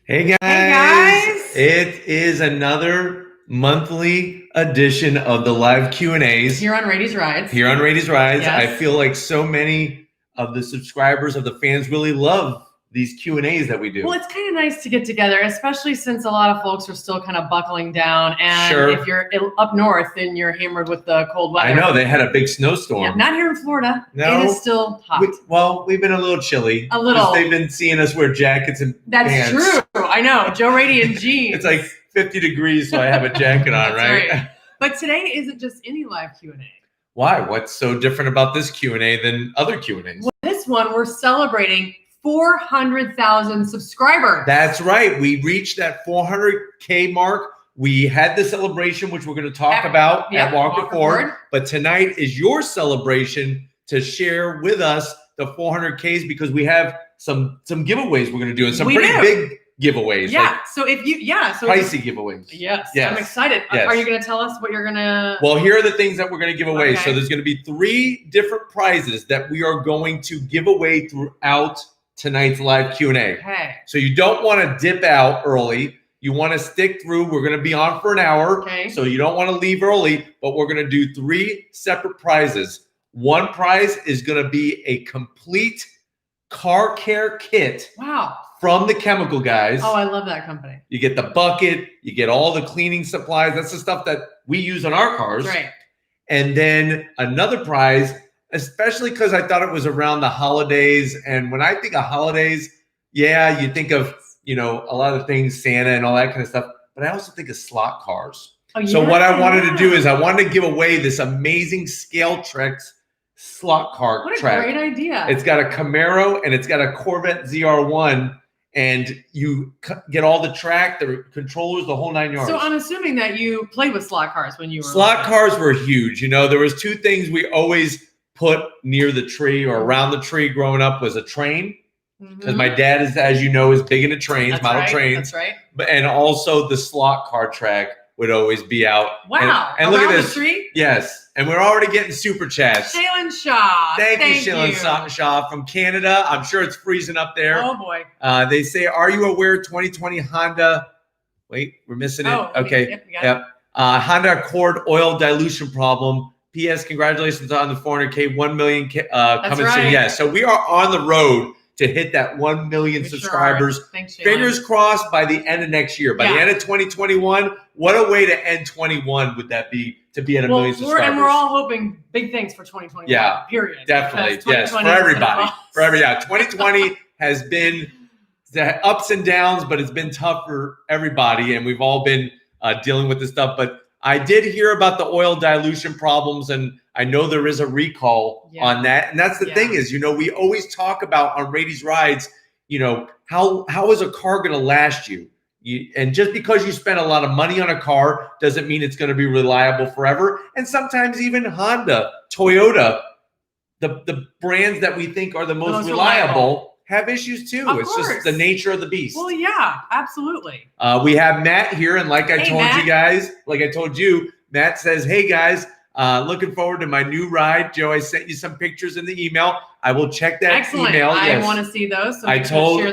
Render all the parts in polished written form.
Hey guys. Hey guys. It is another monthly edition of the live Q&As Here on Raity's Rides. Here on Raity's Rides. Yes. I feel like so many of the subscribers of the fans really love these Q&As that we do. Well, it's kind of nice to get together, especially since a lot of folks are still kind of buckling down. And Sure. if you're up north, then you're hammered with the cold weather. I know, they had a big snowstorm. Yeah, not here in Florida. No. It is still hot. We've been a little chilly. A little. They've been seeing us wear jackets and That's pants. true. I know. Joe Raiti in jeans. It's like 50 degrees, so I have a jacket on, That's right? But today isn't just any live Q&A. Why? What's so different about this Q&A than other Q&As? Well, this one, we're celebrating 400,000 subscribers. That's right. We reached that 400K mark. We had the celebration, which we're going to talk about at Walk It Forward. But tonight is your celebration to share with us the 400Ks because we have some giveaways we're going to do and some pretty big giveaways. Yeah. Like so pricey giveaways. Yes. Yes. I'm excited. Yes. Are you going to tell us what you're going to? Well, here are the things that we're going to give away. Okay. So there's going to be 3 different prizes that we are going to give away throughout tonight's live Q&A. Okay. So you don't want to dip out early. You want to stick through. We're going to be on for an hour. Okay. So you don't want to leave early, but we're going to do 3 separate prizes. One prize is going to be a complete car care kit. Wow. From the Chemical Guys. Oh, I love that company. You get the bucket, you get all the cleaning supplies. That's the stuff that we use on our cars. Right. And then another prize, especially because I thought it was around the holidays. And when I think of holidays, yeah, you think of, a lot of things, Santa and all that kind of stuff. But I also think of slot cars. Oh, yeah. So what I wanted to do is I wanted to give away this amazing Scale-Trex slot car track. What a great idea. It's got a Camaro and it's got a Corvette ZR1. And you get all the track, the controllers, the whole 9 yards. So I'm assuming that you played with slot cars when you were Slot cars were huge. There was 2 things we always put near the tree or around the tree growing up was a train. Because my dad is, as you know, is big into trains, model trains. That's right. And also the slot car track would always be out. Wow. And look at this. The tree? Yes. And we're already getting super chats. Shaylin Shaw. Thank you, Shaylin Shaw from Canada. I'm sure it's freezing up there. Oh, boy. They say, are you aware 2020 Honda? Wait, we're missing it. Oh, okay. Yep. Honda Accord oil dilution problem. P.S. Congratulations on the 400K, 1 million coming soon. Yes. So we are on the road to hit that 1 million subscribers. Sure. Thanks, Fingers crossed by the end of next year. By the end of 2021, what a way to end 21 would that be to be at a million subscribers. And we're all hoping big things for 2021. Yeah. Period. Definitely. Yes. For everybody. 2020 has been the ups and downs, but it's been tough for everybody. And we've all been dealing with this stuff. But I did hear about the oil dilution problems, and I know there is a recall on that. And that's the thing is, we always talk about on Raity's Rides, how is a car going to last you? And just because you spend a lot of money on a car doesn't mean it's going to be reliable forever. And sometimes even Honda, Toyota, the brands that we think are the most reliable have issues too. It's just the nature of the beast. Well, yeah, absolutely. We have Matt here, and like I told you, Matt says, "Hey guys, looking forward to my new ride." Joe, I sent you some pictures in the email. I will check that email. I want to see those. So I told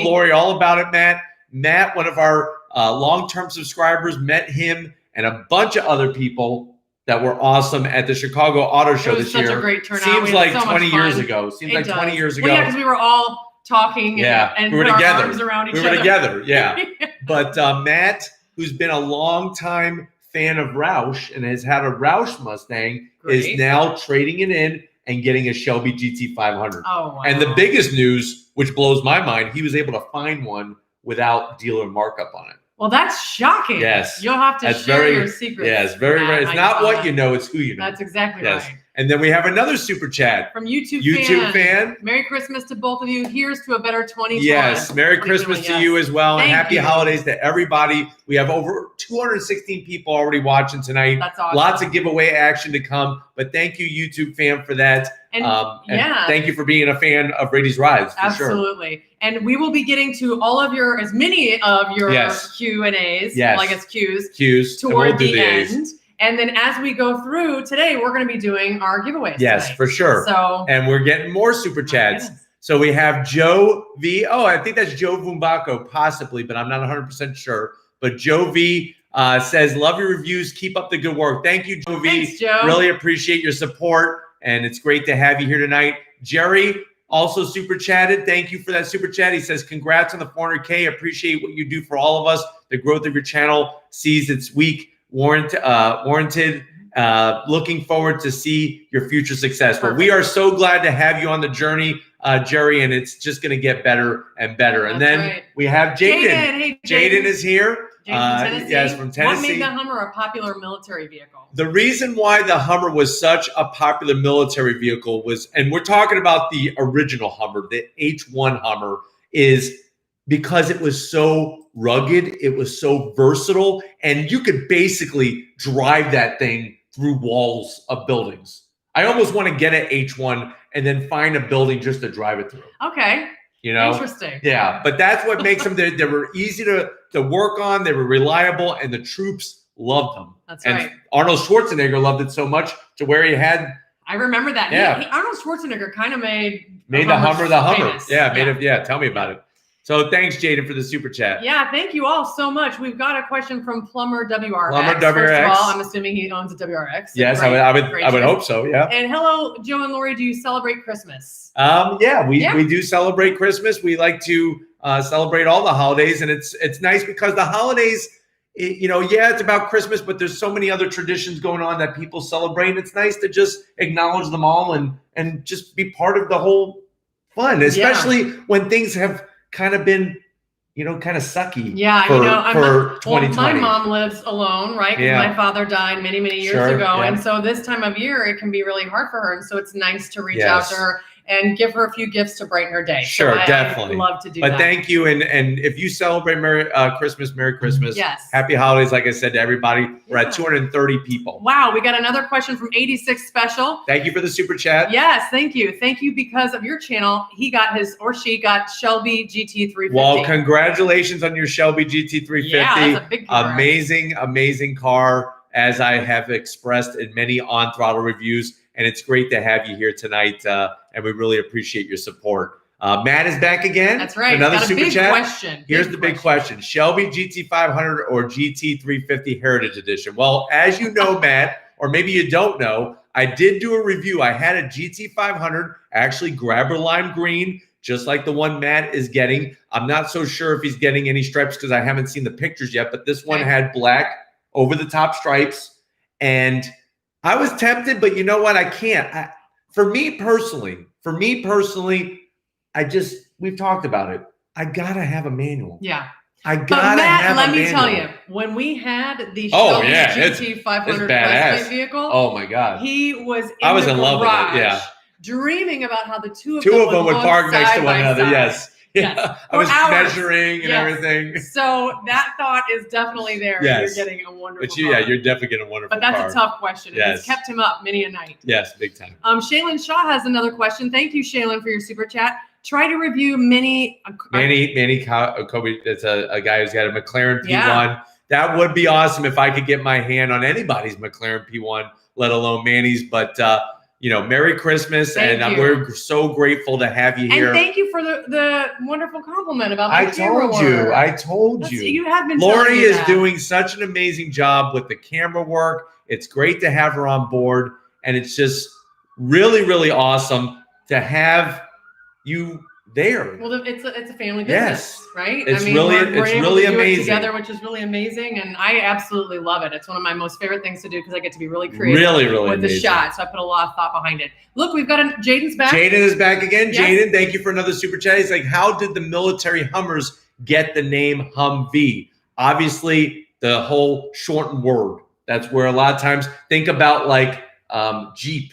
Lori all about it, Matt. Matt, one of our long-term subscribers, met him and a bunch of other people that were awesome at the Chicago Auto Show this year. Such a great turnout. Seems like 20 years ago. Seems like 20 years ago. Well, yeah, because we were all talking and we were put together. our arms around each other. We were together, yeah. But Matt, who's been a long-time fan of Roush and has had a Roush Mustang, is now trading it in and getting a Shelby GT500. Oh, wow. And the biggest news, which blows my mind, he was able to find one without dealer markup on it. Well, that's shocking. Yes. You'll have to share your secrets. Yes, very. It's not what you know, it's who you know. That's exactly right. And then we have another super chat. From YouTube fan. Merry Christmas to both of you. Here's to a better 2020. Yes, Merry Christmas to you as well. And happy holidays to everybody. We have over 216 people already watching tonight. That's awesome. Lots of giveaway action to come. But thank you, YouTube fan, for that. And thank you for being a fan of Raity's Rides. Absolutely. Sure. And we will be getting to as many of your Q&As, well, I guess Qs toward the end. And then as we go through today, we're going to be doing our giveaways. Yes, today. for sure. So, and we're getting more super chats. So we have Joe V. Oh, I think that's Joe Vumbacco, possibly, but I'm not 100% sure. But Joe V says, love your reviews. Keep up the good work. Thank you, Joe V. Thanks, Joe. Really appreciate your support, and it's great to have you here tonight. Jerry also super chatted. Thank you for that super chat. He says, congrats on the 400K. Appreciate what you do for all of us. The growth of your channel sees its week warranted. Looking forward to see your future success. Perfect. But we are so glad to have you on the journey, Jerry, and it's just going to get better and better. And then we have Jaden. Hey, Jaden is here. From Tennessee. Yes, from Tennessee. What made the Hummer a popular military vehicle? The reason why the Hummer was such a popular military vehicle was, and we're talking about the original Hummer, the H1 Hummer, is because it was so rugged, it was so versatile, and you could basically drive that thing through walls of buildings. I almost want to get an H1 and then find a building just to drive it through. Okay. You know? Interesting. Yeah, but that's what makes them, they were easy to work on, they were reliable, and the troops loved them. That's right. And Arnold Schwarzenegger loved it so much to where he had... I remember that. Yeah. Arnold Schwarzenegger kind of made the Hummer the Hummer. Famous. Yeah, tell me about it. So thanks, Jaden, for the super chat. Yeah, thank you all so much. We've got a question from Plumber WRX. Plumber WRX. First of all, I'm assuming he owns a WRX. Yes, I would hope so. Yeah. And hello, Joe and Lori. Do you celebrate Christmas? Yeah, we do celebrate Christmas. We like to celebrate all the holidays, and it's nice because the holidays, it's about Christmas, but there's so many other traditions going on that people celebrate. It's nice to just acknowledge them all and just be part of the whole fun, especially when things have kind of been, kind of sucky. Yeah, for 2020. My mom lives alone, right? Because my father died many, many years ago. Yeah. And so this time of year, it can be really hard for her. And so it's nice to reach out to her and give her a few gifts to brighten her day. Sure, definitely. I'd love to do that. But thank you. And if you celebrate Merry Christmas. Yes. Happy holidays, like I said to everybody. We're at 230 people. Wow, we got another question from 86 Special. Thank you for the super chat. Yes, thank you. Thank you because of your channel. He got she got Shelby Gt3 Well, congratulations on your Shelby Gt3 Yeah, that's a big car. Amazing car, as I have expressed in many On Throttle reviews. And it's great to have you here tonight, and we really appreciate your support. Matt is back again. That's right. Another super chat. Question. Here's the big question. Shelby GT500 or GT350 Heritage Edition? Well, as you know, Matt, or maybe you don't know, I did do a review. I had a GT500, actually grabber lime green, just like the one Matt is getting. I'm not so sure if he's getting any stripes because I haven't seen the pictures yet, but this one had black over-the-top stripes, and I was tempted, but you know what? I can't. For me personally, we've talked about it. I gotta have a manual. Yeah. I gotta have a manual. Let me tell you, when we had the Shelby GT500 vehicle, oh my God, I was in love with it. Yeah. Dreaming about how the two of them would park next to one another. Side. Yes. Yeah. I was measuring and everything. So that thought is definitely there. Yes. You're getting a wonderful car. You're definitely getting a wonderful car. But that's a tough question. Yes. It's kept him up many a night. Yes, big time. Shaylin Shaw has another question. Thank you, Shaylin, for your super chat. Try to review Manny Kobe. It's a guy who's got a McLaren P1. Yeah. That would be awesome if I could get my hand on anybody's McLaren P1, let alone Manny's. But Merry Christmas, we're so grateful to have you here. And thank you for the wonderful compliment about my camera work. I told you. You have been. Lori is doing such an amazing job with the camera work. It's great to have her on board, and it's just really, really awesome to have you there. Well, it's a family business, right? It's really amazing together, which is really amazing, and I absolutely love it. It's one of my most favorite things to do because I get to be really creative, with amazing. The shot. So I put a lot of thought behind it. Look, we've got Jaden's back. Jaden is back again. Yes. Jaden, thank you for another super chat. He's like, how did the military Hummers get the name Humvee? Obviously, the whole shortened word. That's where a lot of times think about like Jeep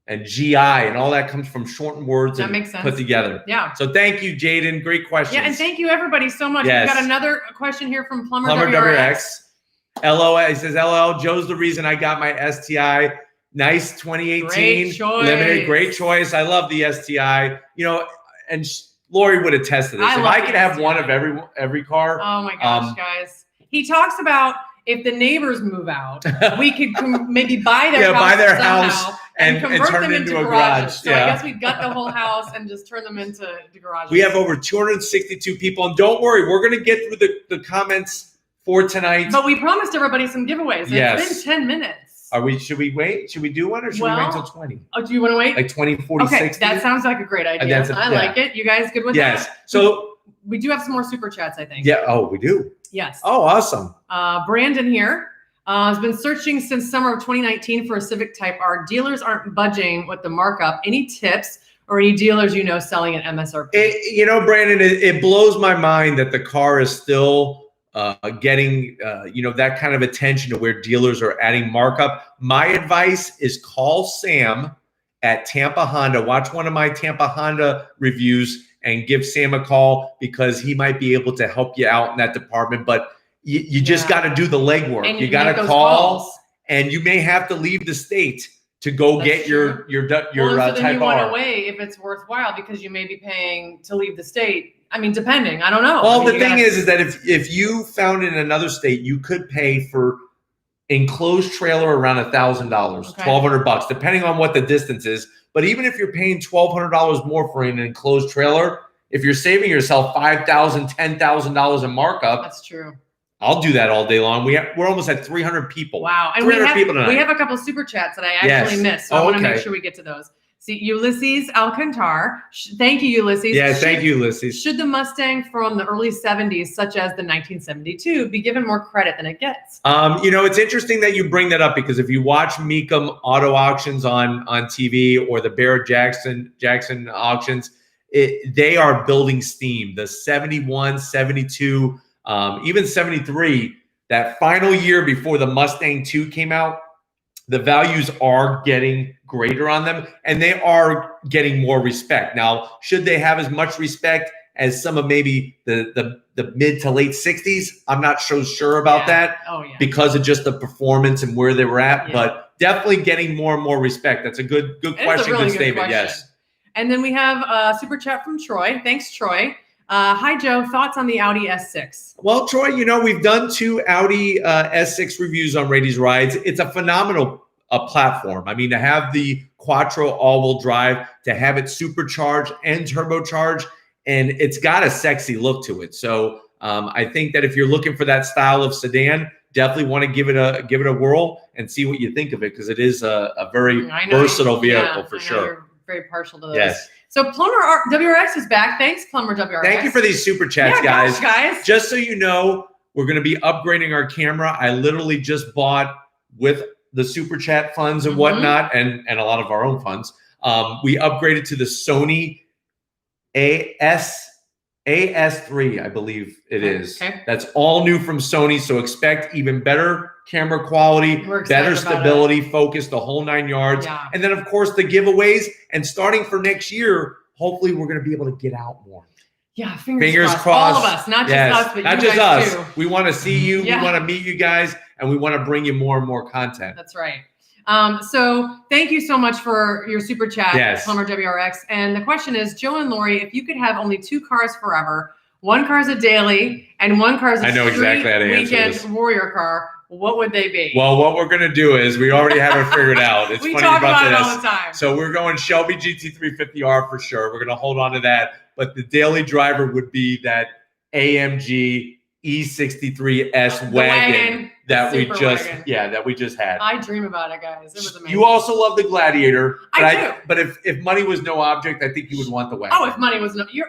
and GI and all that comes from shortened words that makes sense. Put together. Yeah. So thank you, Jaden. Great questions. Yeah, and thank you everybody so much. Yes. We've got another question here from Plumber WRX. LOL. He says, LOL, Joe's the reason I got my STI. Nice 2018. Great choice. Limited. Great choice. I love the STI. And Lori would attest to this. If I could have one of every car. Oh my gosh, guys. He talks about if the neighbors move out, we could maybe buy their house and convert them into garages. So I guess we gut the whole house and just turn them into garages. We have over 262 people, and don't worry, we're going to get through the comments for tonight. But we promised everybody some giveaways. Yes. It's been 10 minutes. Should we wait? Should we do one, or should we wait until 20? Oh, do you want to wait? Like 20, 40, okay, 60? That sounds like a great idea. I like it. You guys good with that? Yes. So we do have some more super chats, I think. Yeah. Oh, we do? Yes. Oh, awesome. Brandon here has been searching since summer of 2019 for a Civic Type R. Dealers aren't budging with the markup. Any tips or any dealers you know selling at MSRP? Brandon, it blows my mind that the car is still getting that kind of attention to where dealers are adding markup. My advice is call Sam at Tampa Honda. Watch one of my Tampa Honda reviews and give Sam a call, because he might be able to help you out in that department. But you just got to do the legwork. And you got to call, and you may have to leave the state to go get your Type R. You want to weigh if it's worthwhile, because you may be paying to leave the state. I mean, depending. I don't know. Well, the thing is that if you found it in another state, you could pay for enclosed trailer around $1,000, $1,200, depending on what the distance is. But even if you're paying $1,200 more for an enclosed trailer, if you're saving yourself $5,000, $10,000 in markup, that's true. I'll do that all day long. We're almost at 300 people. Wow. And we have a couple super chats that I actually missed. So I want to make sure we get to those. See, Ulysses Alcantar. Thank you, Ulysses. Yeah, thank you, Ulysses. Should the Mustang from the early 70s, such as the 1972, be given more credit than it gets? It's interesting that you bring that up, because if you watch Mecum auto auctions on TV, or the Barrett Jackson auctions, they are building steam. The 71, 72, even 73, that final year before the Mustang 2 came out, the values are getting greater on them, and they are getting more respect. Now, should they have as much respect as some of maybe the mid to late 60s? I'm not so sure about that because of just the performance and where they were at, but definitely getting more and more respect. That's a good question, good statement. Yes. And then we have a super chat from Troy. Thanks, Troy. Hi, Joe. Thoughts on the Audi S6? Well, Troy, we've done 2 Audi S6 reviews on Raity's Rides. It's a phenomenal platform. I mean, to have the Quattro all-wheel drive, to have it supercharged and turbocharged, and it's got a sexy look to it. So I think that if you're looking for that style of sedan, definitely want to give it a whirl and see what you think of it, because it is a very versatile vehicle for sure. You're very partial to those. Yes. So Plumber WRX is back. Thanks, Plumber WRX. Thank you for these super chats, guys. Guys. Just so you know, we're going to be upgrading our camera. I literally just bought, with the super chat funds and whatnot, and a lot of our own funds, we upgraded to the Sony AS3, I believe it is. Okay. That's all new from Sony. So expect even better camera quality, better stability, focus, the whole 9 yards. Yeah. And then, of course, the giveaways. And starting for next year, hopefully we're going to be able to get out more. Yeah, fingers crossed. All of us, not just us, but not you just guys us. too. We want to see you. We want to meet you guys, and we want to bring you more and more content. That's right. So thank you so much for your super chat, Plumber WRX. And the question is, Joe and Lori, if you could have only 2 cars forever, one car's a daily and one car's a weekend warrior car, what would they be? Well, what we're going to do is, we already have it figured out. It's we funny talk about it this. all the time. So we're going Shelby Gt3 50R for sure. We're going to hold on to that. But the daily driver would be that AMG E63 S wagon that we just had. I dream about it, guys. It was amazing. You also love the Gladiator. I do. But if money was no object, I think you would want the wagon. Oh, if money was no, you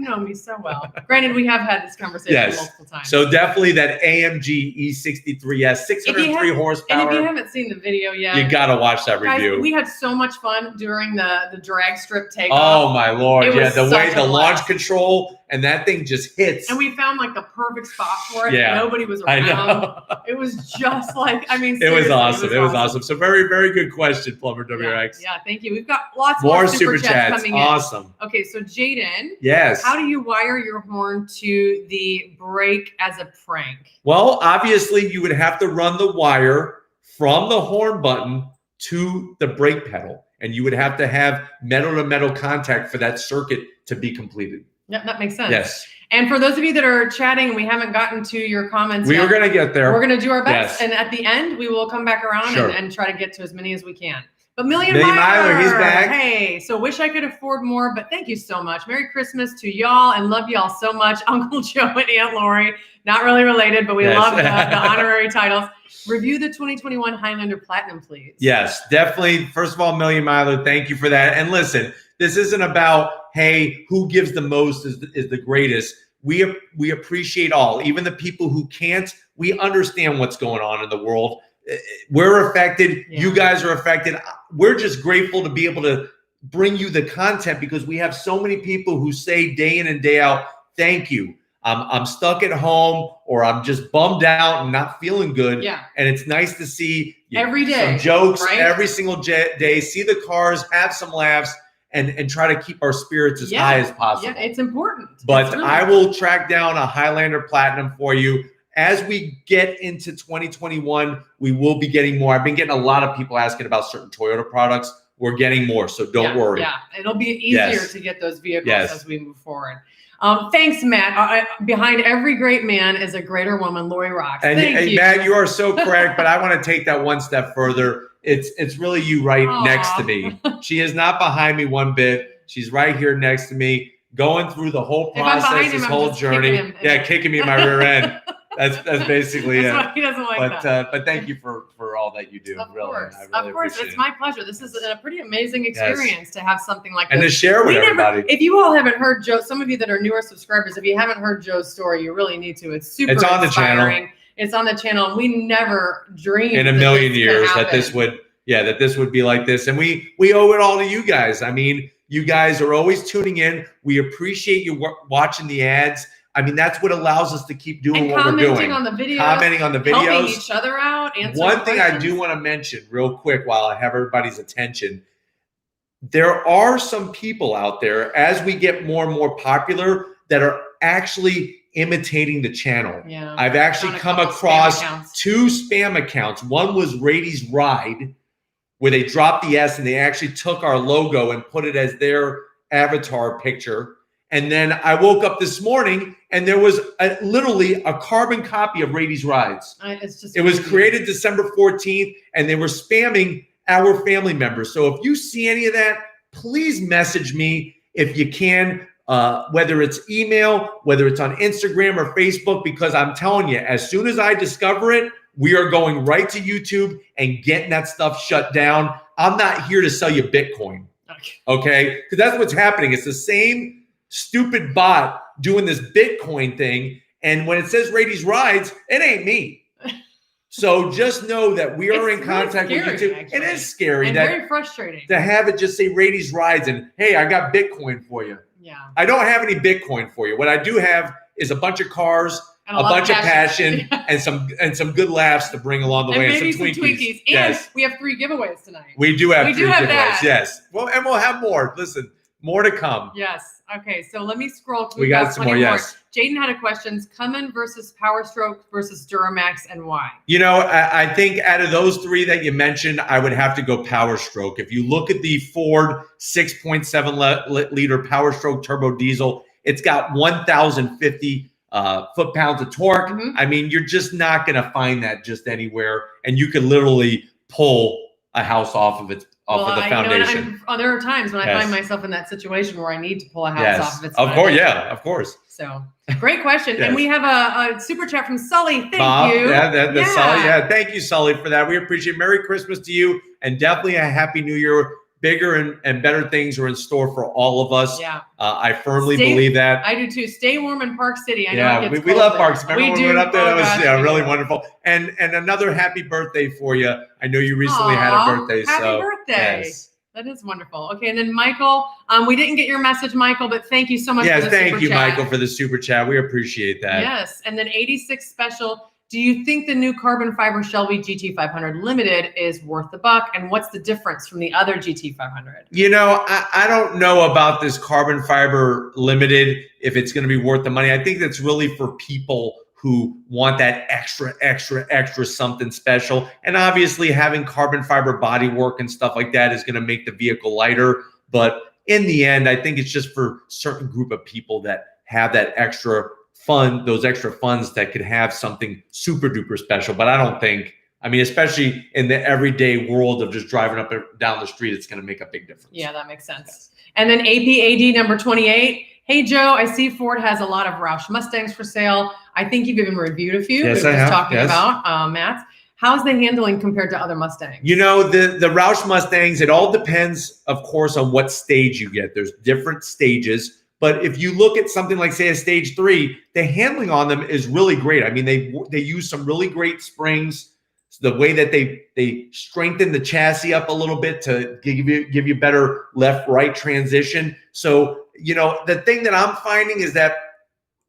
know me so well. Granted, we have had this conversation multiple times. So definitely that AMG E63 S, 603 horsepower. And if you haven't seen the video yet, you got to watch that review. We had so much fun during the drag strip takeoff. Oh my Lord. The launch control, and that thing just hits. And we found like the perfect spot for it. Yeah. Nobody was around. I know. It was just like, it was awesome. It was awesome. So very, very good question, Plumber WRX. Yeah, thank you. We've got lots more super chats coming in. Awesome. Okay, so Jaden. Yes. How do you wire your horn to the brake as a prank? Well, obviously you would have to run the wire from the horn button to the brake pedal, and you would have to have metal to metal contact for that circuit to be completed. Yep, that makes sense. Yes. And for those of you that are chatting, we haven't gotten to your comments yet. We are going to get there. We're going to do our best. Yes. And at the end, we will come back around and try to get to as many as we can. But Million Miler, he's back. Hey, so wish I could afford more, but thank you so much. Merry Christmas to y'all and love y'all so much. Uncle Joe and Aunt Lori, not really related, but we love the honorary titles. Review the 2021 Highlander Platinum, please. Yes, definitely. First of all, Million Miler, thank you for that. And listen, this isn't about, hey, who gives the most is the greatest. We appreciate all, even the people who can't. We understand what's going on in the world. We're affected. Yeah. You guys are affected. We're just grateful to be able to bring you the content because we have so many people who say day in and day out, thank you. I'm stuck at home or I'm just bummed out and not feeling good. Yeah. And it's nice to see every day some jokes every single day, see the cars, have some laughs, and try to keep our spirits as high as possible. Yeah, it's important. But I will track down a Highlander Platinum for you. As we get into 2021, we will be getting more. I've been getting a lot of people asking about certain Toyota products. We're getting more, so don't worry. Yeah, it'll be easier to get those vehicles as we move forward. Thanks, Matt. Behind every great man is a greater woman. Lori rocks. And Matt, you are so correct, but I want to take that one step further. It's really you next to me. She is not behind me one bit. She's right here next to me, going through the whole process, this whole journey. Kicking me in my rear end. That's basically it. He doesn't like that. But thank you for all that you do. Of course, it's my pleasure. This is a pretty amazing experience to have something like this. And to share with everybody. If you all haven't heard Joe, some of you that are newer subscribers, if you haven't heard Joe's story, you really need to. It's super inspiring. The channel. It's on the channel. And we never dreamed in a million years that this would be like this. And we owe it all to you guys. I mean, you guys are always tuning in. We appreciate you watching the ads. I mean, that's what allows us to keep doing what we're doing. Commenting on the videos. Helping each other out. One thing I do want to mention real quick while I have everybody's attention. There are some people out there, as we get more and more popular, that are actually imitating the channel. Yeah, I've actually come across 2 spam accounts. One was Raiti's Ride, where they dropped the S and they actually took our logo and put it as their avatar picture. And then I woke up this morning and there was literally a carbon copy of Raiti's Rides. It was created December 14th and they were spamming our family members. So if you see any of that, please message me if you can, whether it's email, whether it's on Instagram or Facebook, because I'm telling you, as soon as I discover it, we are going right to YouTube and getting that stuff shut down. I'm not here to sell you Bitcoin, okay? Because that's what's happening. It's the same stupid bot doing this Bitcoin thing. And when it says Raiti's Rides, it ain't me. So just know that we are in contact with YouTube. Actually. It is scary. And very frustrating. To have it just say Raiti's Rides and, hey, I got Bitcoin for you. Yeah. I don't have any Bitcoin for you. What I do have is a bunch of cars, a bunch of passion, and some good laughs to bring along the way. Maybe some Twinkies. And we have 3 giveways tonight. We do have 3 giveaways. Yes. Well, and we'll have more. Listen, more to come. Yes. Okay, so let me scroll. We got some more, yes. Jaden had a question. Cummins versus Power Stroke versus Duramax, and why? You know, I think out of those 3 that you mentioned, I would have to go Power Stroke. If you look at the Ford 6.7 liter Power Stroke turbo diesel, it's got 1,050 foot-pounds of torque. Mm-hmm. I mean, you're just not going to find that just anywhere, and you could literally pull a house off of its of the foundation. There are times when I find myself in that situation where I need to pull a house off of its foundation. Of course. So, great question. And we have a super chat from Sully. Thank you. Sully. Thank you, Sully, for that. We appreciate it. Merry Christmas to you, and definitely a Happy New Year. Bigger and better things are in store for all of us. Yeah. I firmly believe that. I do too. Stay warm in Park City. I know we love Park City. Remember when we went up there? That was really wonderful. And another happy birthday for you. I know you recently had a birthday. Happy birthday. Yes. That is wonderful. Okay, and then Michael, we didn't get your message, Michael, but thank you so much for the super chat. Thank you, Michael, for the super chat. We appreciate that. Yes, and then 86 special. Do you think the new carbon fiber Shelby GT500 Limited is worth the buck? And what's the difference from the other GT500? You know, I don't know about this carbon fiber Limited, if it's going to be worth the money. I think that's really for people who want that extra something special. And obviously having carbon fiber bodywork and stuff like that is going to make the vehicle lighter. But in the end, I think it's just for a certain group of people that have that extra fund, those extra funds that could have something super duper special. But I don't think I mean, especially in the everyday world of just driving up and down the street, it's going to make a big difference. Yeah, that makes sense. Yes. And then APAD number 28. Hey, Joe, I see Ford has a lot of Roush Mustangs for sale. I think you've even reviewed a few. Yes, we were just talking yes. about, Matt. How's the handling compared to other Mustangs? You know, the Roush Mustangs, it all depends, of course, on what stage you get. There's different stages. But if you look at something like, say, a stage 3, the handling on them is really great. I mean, they use some really great springs. The way that they strengthen the chassis up a little bit to give you better left-right transition. So, you know, the thing that I'm finding is that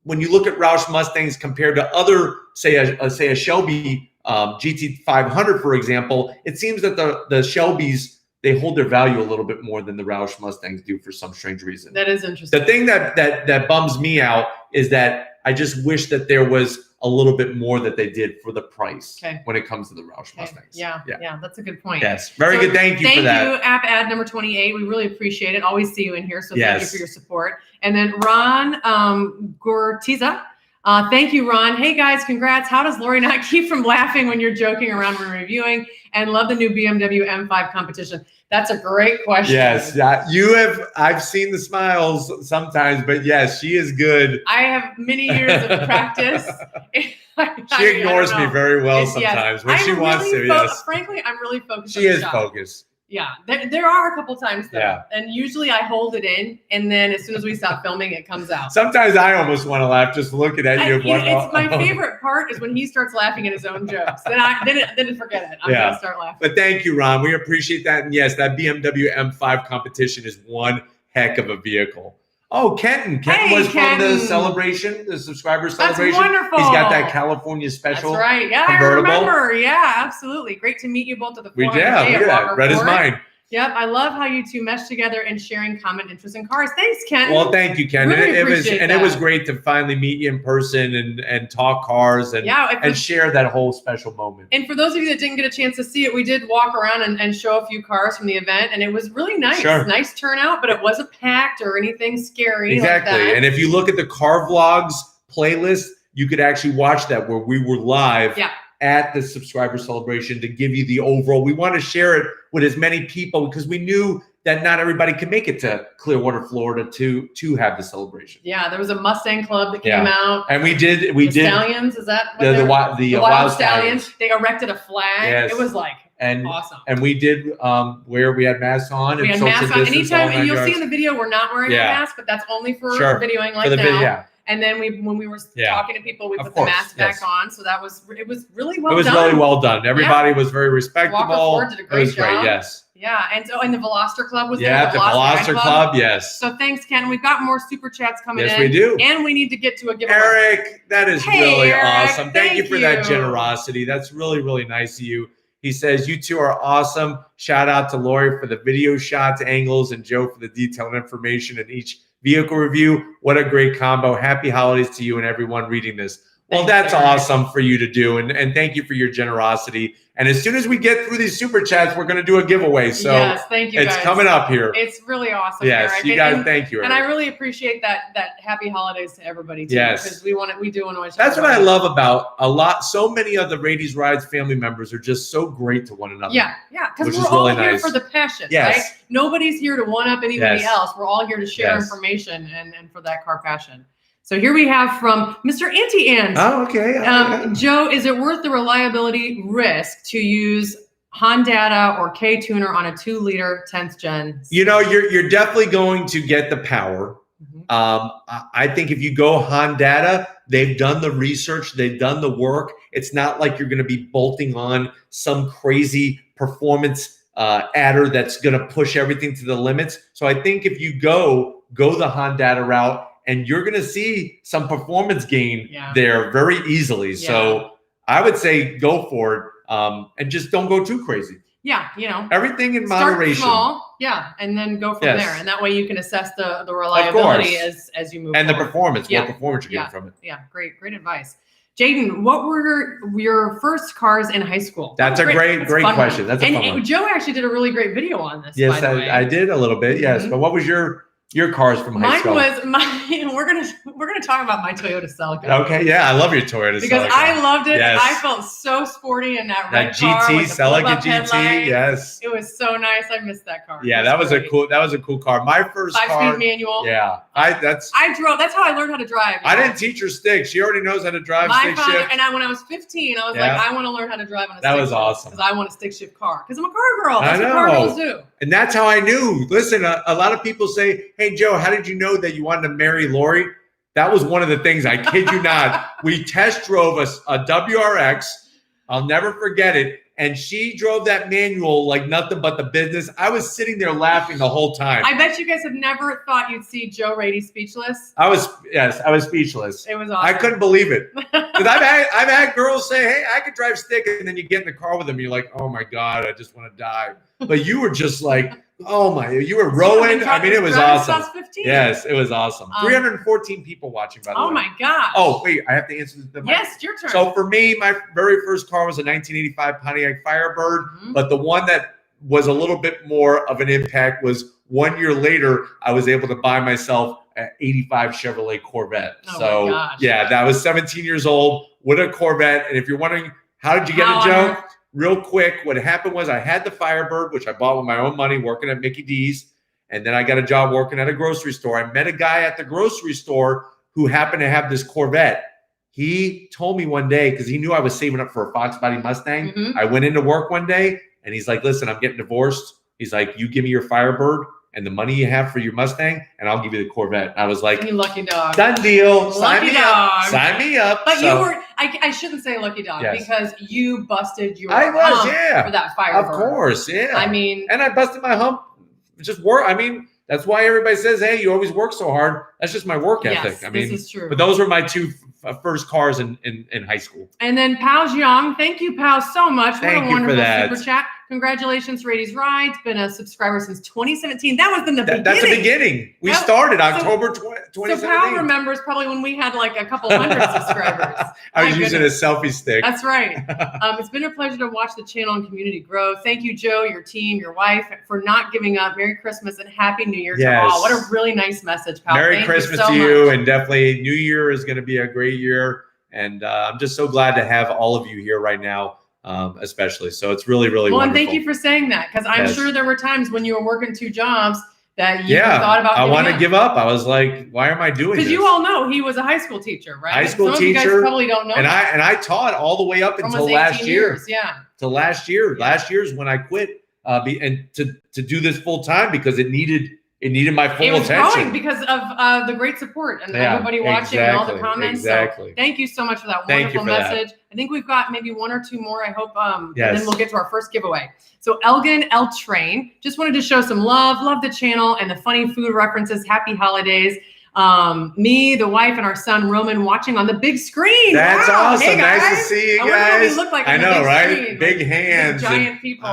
when you look at Roush Mustangs compared to other, say a Shelby GT500, for example, it seems that the Shelbys, they hold their value a little bit more than the Roush Mustangs do for some strange reason. That is interesting. The thing that bums me out is that I just wish that there was a little bit more that they did for the price when it comes to the Roush Mustangs. Yeah, that's a good point. Yes, very good. Thank you for that. Thank you, app ad number 28. We really appreciate it. Always see you in here, so thank you for your support. And then Ron Gortiza. Thank you, Ron. Hey, guys, congrats. How does Lori not keep from laughing when you're joking around when reviewing? And love the new BMW M5 competition. That's a great question. Yes, I've seen the smiles sometimes, but yes, she is good. I have many years of practice. She ignores me very well sometimes when she wants to. Yes. Frankly, I'm really focused. She is focused. Yeah, there are a couple times though, and usually I hold it in, and then as soon as we stop filming, it comes out. Sometimes I almost want to laugh just looking at you. It's my favorite part is when he starts laughing at his own jokes. Then forget it. I'm gonna start laughing. But thank you, Ron. We appreciate that, and yes, that BMW M5 competition is one heck of a vehicle. Oh, Kenton was from the celebration, the subscriber celebration. That's wonderful. He's got that California special. That's right. Yeah, convertible. I remember. Yeah, absolutely. Great to meet you both at the forum. Look at that. Read his mind. Yep, I love how you two mesh together and sharing common interests in cars. Thanks, Ken. Well, thank you, Ken. Really it was great to finally meet you in person and talk cars and share that whole special moment. And for those of you that didn't get a chance to see it, we did walk around and show a few cars from the event, and it was really nice. Sure. Nice turnout, but it wasn't packed or anything scary. Exactly. Like that. And if you look at the car vlogs playlist, you could actually watch that where we were live. At the subscriber celebration to give you the overall. We want to share it with as many people because we knew that not everybody could make it to Clearwater, Florida to have the celebration. Yeah, there was a Mustang club that came out. And we did Stallions, is that what the Wild Stallions? They erected a flag. Yes. It was like awesome. And we did where we had masks on. We had masks on. Anytime, and you'll see in the video we're not wearing a mask, but that's only for videoing like now. And then when we were talking to people, we put the mask back on. So it was really well done. It was really well done. Everybody was very respectable. Walker Ford did a great job. Great, yes. Yeah, and the Veloster Club was there. Yeah, the Veloster Club, yes. So thanks, Ken. We've got more super chats coming in. Yes, we do. And we need to get to a giveaway. Eric, that is really Eric, awesome. Thank you for that generosity. That's really, really nice of you. He says, you two are awesome. Shout out to Lori for the video shots, angles, and Joe for the detailed information in each vehicle review. What a great combo. Happy holidays to you and everyone reading this. Well, that's awesome for you to do. And thank you for your generosity. And as soon as we get through these super chats, we're going to do a giveaway. So yes, thank you, it's guys. coming up here. It's really awesome. Yes, Eric. you guys, thank you, Eric. And I really appreciate that happy holidays to everybody too. Yes. Because we do want to wish That's what I love about so many of the Raiti's Rides family members are just so great to one another. Yeah, because we're all here for the passion, right? Nobody's here to one-up anybody else. We're all here to share information and for that car passion. So here we have from Mr. Anti-Ant. Oh, okay. Joe, is it worth the reliability risk to use Honda or K-Tuner on a 2-liter 10th gen? You know, you're definitely going to get the power. I think if you go Honda, they've done the research, they've done the work. It's not like you're going to be bolting on some crazy performance adder that's going to push everything to the limits. So I think if you go the Honda route, and you're going to see some performance gain there very easily. So I would say go for it and just don't go too crazy. Yeah, you know. Everything in moderation. Start small, and then go from there. And that way you can assess the reliability as you move and forward. The performance, what performance you're getting from it. Yeah, great advice. Jaden, what were your first cars in high school? That's a great question. That's a fun one. Joe actually did a really great video on this. Yes, I did a little bit. Yes, but what was your Your cars from high school. We're gonna talk about my Toyota Celica. Okay, yeah, I love your Toyota because Celica. I loved it. Yes. I felt so sporty in that red GT car with the Celica GT. headlights. Yes, it was so nice. I missed that car. Yeah, that was a cool car. My first car, 5-speed manual. Yeah, I drove. That's how I learned how to drive. I didn't teach her stick. She already knows how to drive stick shift. And when I was 15, I was like, I want to learn how to drive on a stick shift. That was awesome. Because I want a stick shift car. Because I'm a car girl. That's what car girls do. And that's how I knew. Listen, a lot of people say, hey, Joe, how did you know that you wanted to marry Lori? That was one of the things. I kid you not. We test drove a WRX. I'll never forget it. And she drove that manual like nothing but the business. I was sitting there laughing the whole time. I bet you guys have never thought you'd see Joe Raiti speechless. I was speechless. It was awesome. I couldn't believe it. Because I've had girls say, hey, I could drive stick. And then you get in the car with them. And you're like, oh, my God, I just want to die. But you were just like, oh, my, you were rowing. I mean, it was awesome. Yes, it was awesome. 314 people watching, by the way. Oh, my gosh. Oh, wait, I have to answer the Yes, it's your turn. So for me, my very first car was a 1985 Pontiac Firebird. But the one that was a little bit more of an impact was 1 year later, I was able to buy myself an 85 Chevrolet Corvette. Oh my gosh. Yeah, that was 17 years old with a Corvette. And if you're wondering, how did you get it, Joe? Real quick, what happened was I had the Firebird, which I bought with my own money working at Mickey D's. And then I got a job working at a grocery store. I met a guy at the grocery store who happened to have this Corvette. He told me one day, because he knew I was saving up for a Fox Body Mustang. I went into work one day and he's like, listen, I'm getting divorced. He's like, you give me your Firebird and the money you have for your Mustang, and I'll give you the Corvette. I was like, you lucky dog. Done deal. Sign me up. Sign me up. But you were, I shouldn't say lucky dog because you busted your hump for that Firebird. Of course, yeah. I mean. And I busted my hump. Just work. I mean, that's why everybody says, hey, you always work so hard. That's just my work ethic. Yes, I mean, this is true. But those were my two first cars in high school. And then Pao Jiang, thank you, Pao, so much. What a wonderful super chat. Congratulations, Raity's Ride. Been a subscriber since 2017. That was in the beginning. That's the beginning. We started October 2017. So Pao remembers probably when we had like a couple hundred subscribers. I was using a selfie stick. That's right. It's been a pleasure to watch the channel and community grow. Thank you, Joe, your team, your wife, for not giving up. Merry Christmas and Happy New Year to all. What a really nice message, Pao. Merry Christmas to you, and definitely New Year is going to be a great year. And I'm just so glad to have all of you here right now. Especially. So it's really, really wonderful. And thank you for saying that, because I'm sure there were times when you were working two jobs that you thought about I want to give up. I was like, why am I doing this? Because you all know he was a high school teacher, right? High school Some teacher. Of you guys probably don't know. And I taught all the way up until last year. Till last year. Yeah. Last year is when I quit and to do this full time because it needed my full attention. It was growing because of the great support and everybody watching and all the comments. Exactly. So thank you so much for that wonderful message. I think we've got maybe one or two more. I hope, and then we'll get to our first giveaway. So Elgin L Train just wanted to show some love the channel and the funny food references. Happy holidays. Me, the wife, and our son Roman watching on the big screen. That's awesome. Hey, nice to see you guys. I wonder what we look like. I know, right? Screen. Big hands, like giant people.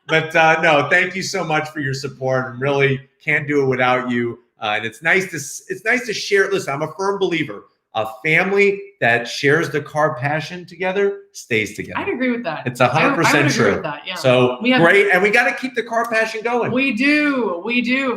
But no, thank you so much for your support. I really can't do it without you. And it's nice to share. Listen, I'm a firm believer. A family that shares the car passion together stays together. I'd agree with that. It's 100% true. With that, yeah. So great, and we got to keep the car passion going. We do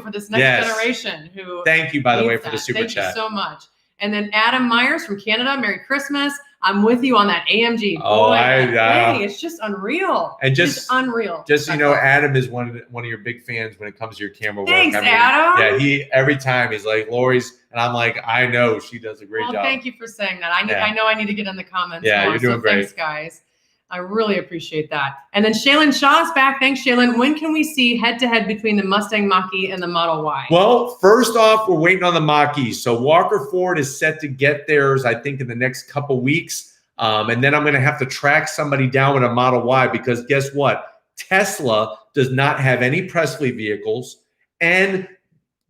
for this next generation. Who thank you, by the way, for the super chat. Thank you so much. And then Adam Myers from Canada. Merry Christmas. I'm with you on that AMG. Boy, it's just unreal. And just unreal. Just so you know, Adam is one of your big fans when it comes to your camera work. Thanks, Adam. Yeah, every time he's like, Lori's, and I'm like, I know she does a great job. Thank you for saying that. I know I need to get in the comments. Yeah, you're doing great. Thanks, guys. I really appreciate that. And then Shaylin Shaw's back. Thanks, Shaylin. When can we see head-to-head between the Mustang Maki and the Model Y? Well, first off, we're waiting on the Maki. So Walker Ford is set to get theirs, I think, in the next couple weeks. And then I'm going to have to track somebody down with a Model Y because guess what? Tesla does not have any Presley vehicles and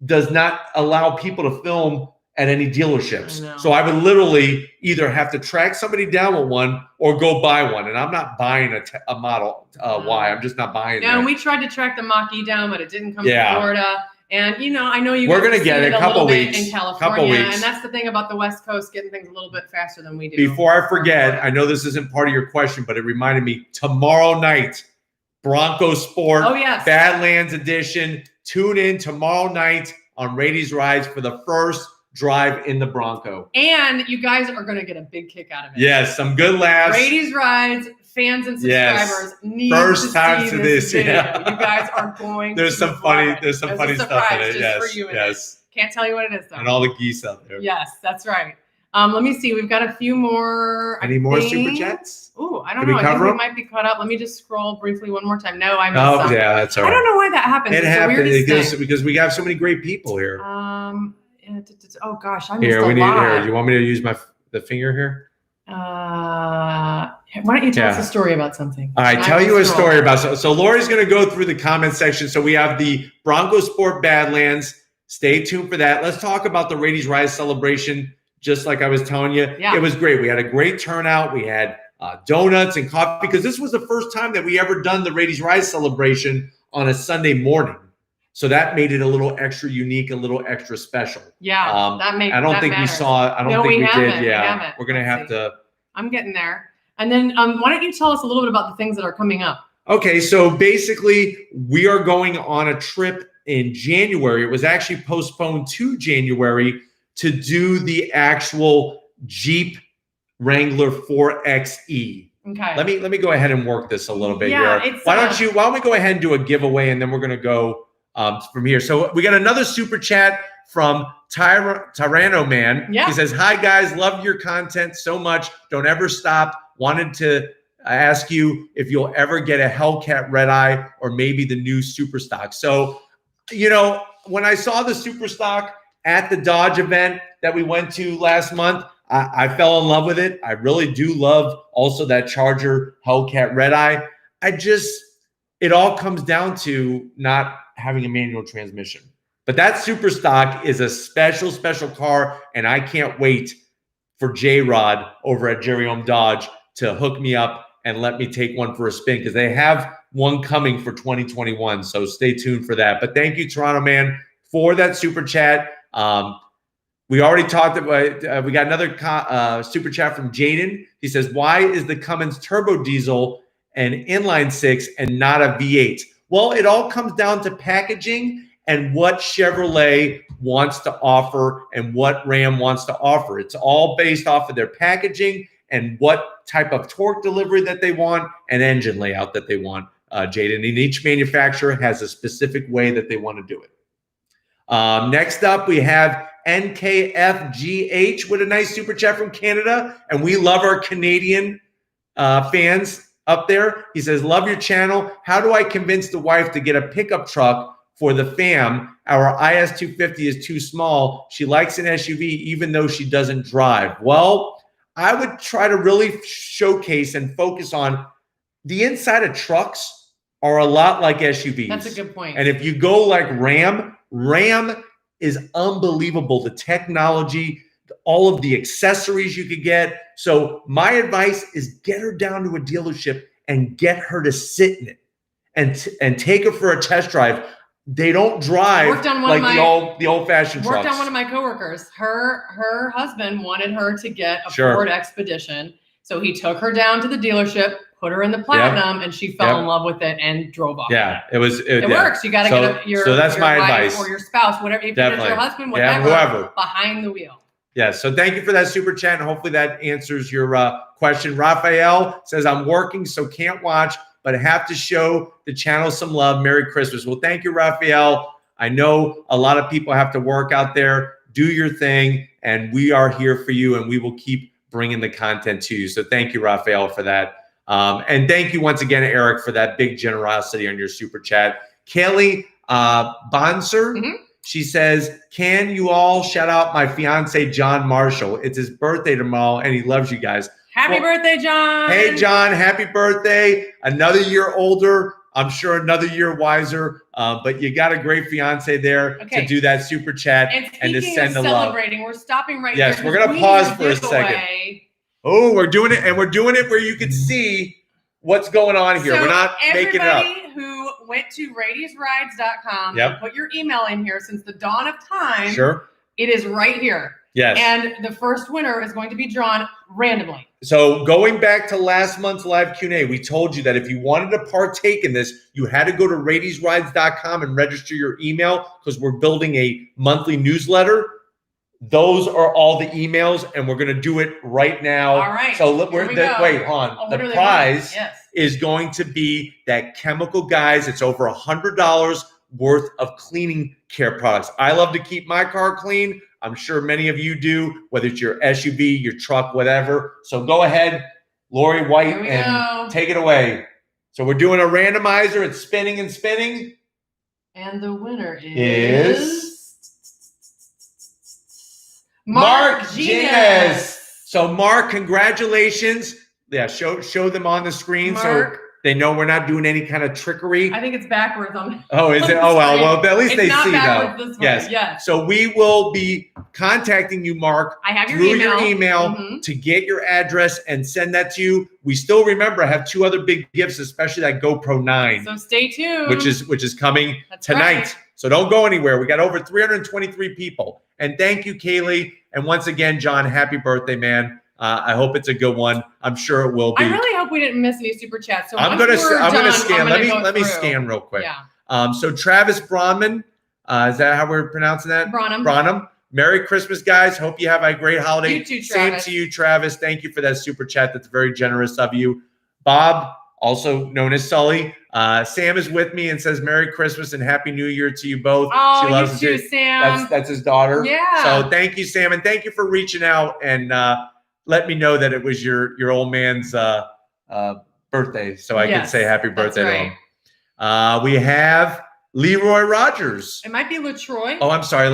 does not allow people to film at any dealerships. So I would literally either have to track somebody down with one or go buy one. And I'm not buying a Model Y. I'm just not buying it. And we tried to track the Maki down, but it didn't come to Florida. And, I know we're going to get it a couple weeks in California. And that's the thing about the West Coast, getting things a little bit faster than we do. Before I forget, I know this isn't part of your question, but it reminded me tomorrow night, Bronco Sport, Badlands Edition. tune in tomorrow night on Raity's Rides for the first drive in the Bronco. And you guys are going to get a big kick out of it. Yes, some good laughs. Raity's Rides fans and subscribers need first to time see to this video. Yeah. You guys are going there's to some funny love it. there's some funny stuff in it. Just for you yes. Can't tell you what it is though. And all the geese out there. Yes, that's right. Let me see. We've got a few more. Any more super chats? Ooh, I don't know. I think we might be caught up. Let me just scroll briefly one more time. No, I missed some. Yeah, that's all right. I don't know why that happens. It happens because we have so many great people here. Oh gosh, I missed a lot. Here. You want me to use the finger here? Why don't you tell us a story about something? All right, tell you a story about something. So Lori's going to go through the comment section. So we have the Bronco Sport Badlands. Stay tuned for that. Let's talk about the Raity's Rise celebration. Just like I was telling you, it was great. We had a great turnout. We had donuts and coffee because this was the first time that we ever done the Raity's Rise celebration on a Sunday morning. So that made it a little extra unique, a little extra special. Yeah, that makes. I don't think we saw. I don't think we did. Yeah, we're gonna have to. I'm getting there. And then, why don't you tell us a little bit about the things that are coming up? Okay, so basically, we are going on a trip in January. It was actually postponed to January to do the actual Jeep Wrangler 4xe. Okay. Let me go ahead and work this a little bit here. Why don't we go ahead and do a giveaway and then we're gonna go from here. So we got another super chat from Tyranno Man. Yeah. He says, "Hi guys, love your content so much. Don't ever stop. Wanted to ask you if you'll ever get a Hellcat Red Eye or maybe the new Super Stock." So, when I saw the Super Stock at the Dodge event that we went to last month, I fell in love with it. I really do love also that Charger Hellcat Red Eye. It all comes down to not having a manual transmission. But that Super Stock is a special, special car, and I can't wait for J-Rod over at Jerry Ohm Dodge to hook me up and let me take one for a spin because they have one coming for 2021. So stay tuned for that. But thank you, Toronto Man, for that super chat. We already talked about, we got another super chat from Jaden. He says, "Why is the Cummins turbo diesel an inline 6 and not a V8? Well, it all comes down to packaging and what Chevrolet wants to offer and what Ram wants to offer. It's all based off of their packaging and what type of torque delivery that they want and engine layout that they want, Jaden. And each manufacturer has a specific way that they want to do it. Next up, we have NKFGH with a nice super chat from Canada. And we love our Canadian fans up there. He says, "Love your channel. How do I convince the wife to get a pickup truck for the fam? Our IS250 is too small. She likes an SUV even though she doesn't drive." Well, I would try to really showcase and focus on the inside of trucks are a lot like SUVs. That's a good point. And if you go like Ram is unbelievable. The technology, all of the accessories you could get. So my advice is get her down to a dealership and get her to sit in it and take her for a test drive. They don't drive like the old-fashioned trucks. Worked on one of my coworkers. Her husband wanted her to get a Ford Expedition. So he took her down to the dealership, put her in the Platinum, and she fell in love with it and drove off. Yeah, it works. You got to get your that's my advice. Or your spouse, whatever. If it's your husband, whatever, whoever behind the wheel. Yeah. So thank you for that super chat, and hopefully that answers your question. Raphael says, "I'm working, so can't watch, but I have to show the channel some love. Merry Christmas." Well, thank you, Raphael. I know a lot of people have to work out there. Do your thing, and we are here for you, and we will keep bringing the content to you. So thank you, Raphael, for that. And thank you once again, Eric, for that big generosity on your super chat. Kelly Bonser, she says, "Can you all shout out my fiance, John Marshall? It's his birthday tomorrow, and he loves you guys." Happy birthday, John. Hey, John, happy birthday. Another year older. I'm sure another year wiser. But you got a great fiance there to do that super chat and to send the love. We're stopping right here. Yes, we're going to pause for a second. Oh, we're doing it. And we're doing it where you can see what's going on here. We're not making it up. Everybody who went to radiusrides.com and put your email in here since the dawn of time, sure, it is right here. Yes. And the first winner is going to be drawn randomly. So going back to last month's live Q&A, we told you that if you wanted to partake in this, you had to go to raitiesrides.com and register your email because we're building a monthly newsletter. Those are all the emails, and we're going to do it right now. All right. So wait, hon. The prize is going to be that Chemical Guys. It's over $100 worth of cleaning care products. I love to keep my car clean. I'm sure many of you do, whether it's your SUV, your truck, whatever. So go ahead, Lori White, and take it away. So we're doing a randomizer. It's spinning and spinning. And the winner is Mark Genius. So Mark, congratulations. Yeah, show them on the screen. Mark. So they know we're not doing any kind of trickery. I think it's backwards on. Oh, is it? Oh, well, at least they see though. Yes. So we will be contacting you, Mark. I have your email to get your address and send that to you. We still remember I have 2 other big gifts, especially that GoPro 9. So stay tuned. Which is coming tonight. Right. So don't go anywhere. We got over 323 people. And thank you, Kaylee. And once again, John, happy birthday, man. I hope it's a good one. I'm sure it will be. I really hope we didn't miss any super chats. So I'm gonna scan. Let me scan real quick. Yeah. So Travis Bronman, is that how we're pronouncing that? Bronham. Merry Christmas, guys. Hope you have a great holiday. You too, Travis. Same to you, Travis. Thank you for that super chat. That's very generous of you. Bob, also known as Sully. Sam is with me and says Merry Christmas and Happy New Year to you both. Oh, she loves you too, Sam. That's his daughter. Yeah. So thank you, Sam, and thank you for reaching out and let me know that it was your old man's birthday, so I could say happy birthday to him. We have Leroy Rogers. It might be LaTroy. Oh, I'm sorry.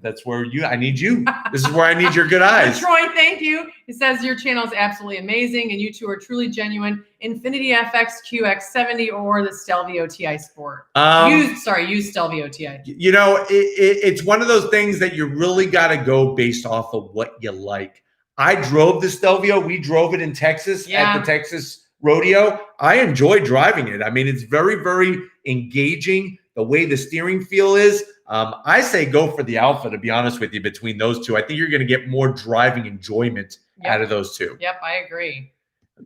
That's where I need you. This is where I need your good eyes. LaTroy, thank you. He says your channel is absolutely amazing, and you two are truly genuine. Infiniti FX QX70 or the Stelvio TI Sport. Use Stelvio TI. You know, it's one of those things that you really got to go based off of what you like. I drove the Stelvio. We drove it in Texas at the Texas Rodeo. I enjoy driving it. I mean, it's very, very engaging. The way the steering feel is. I say go for the Alpha, to be honest with you, between those two. I think you're going to get more driving enjoyment out of those two. Yep, I agree.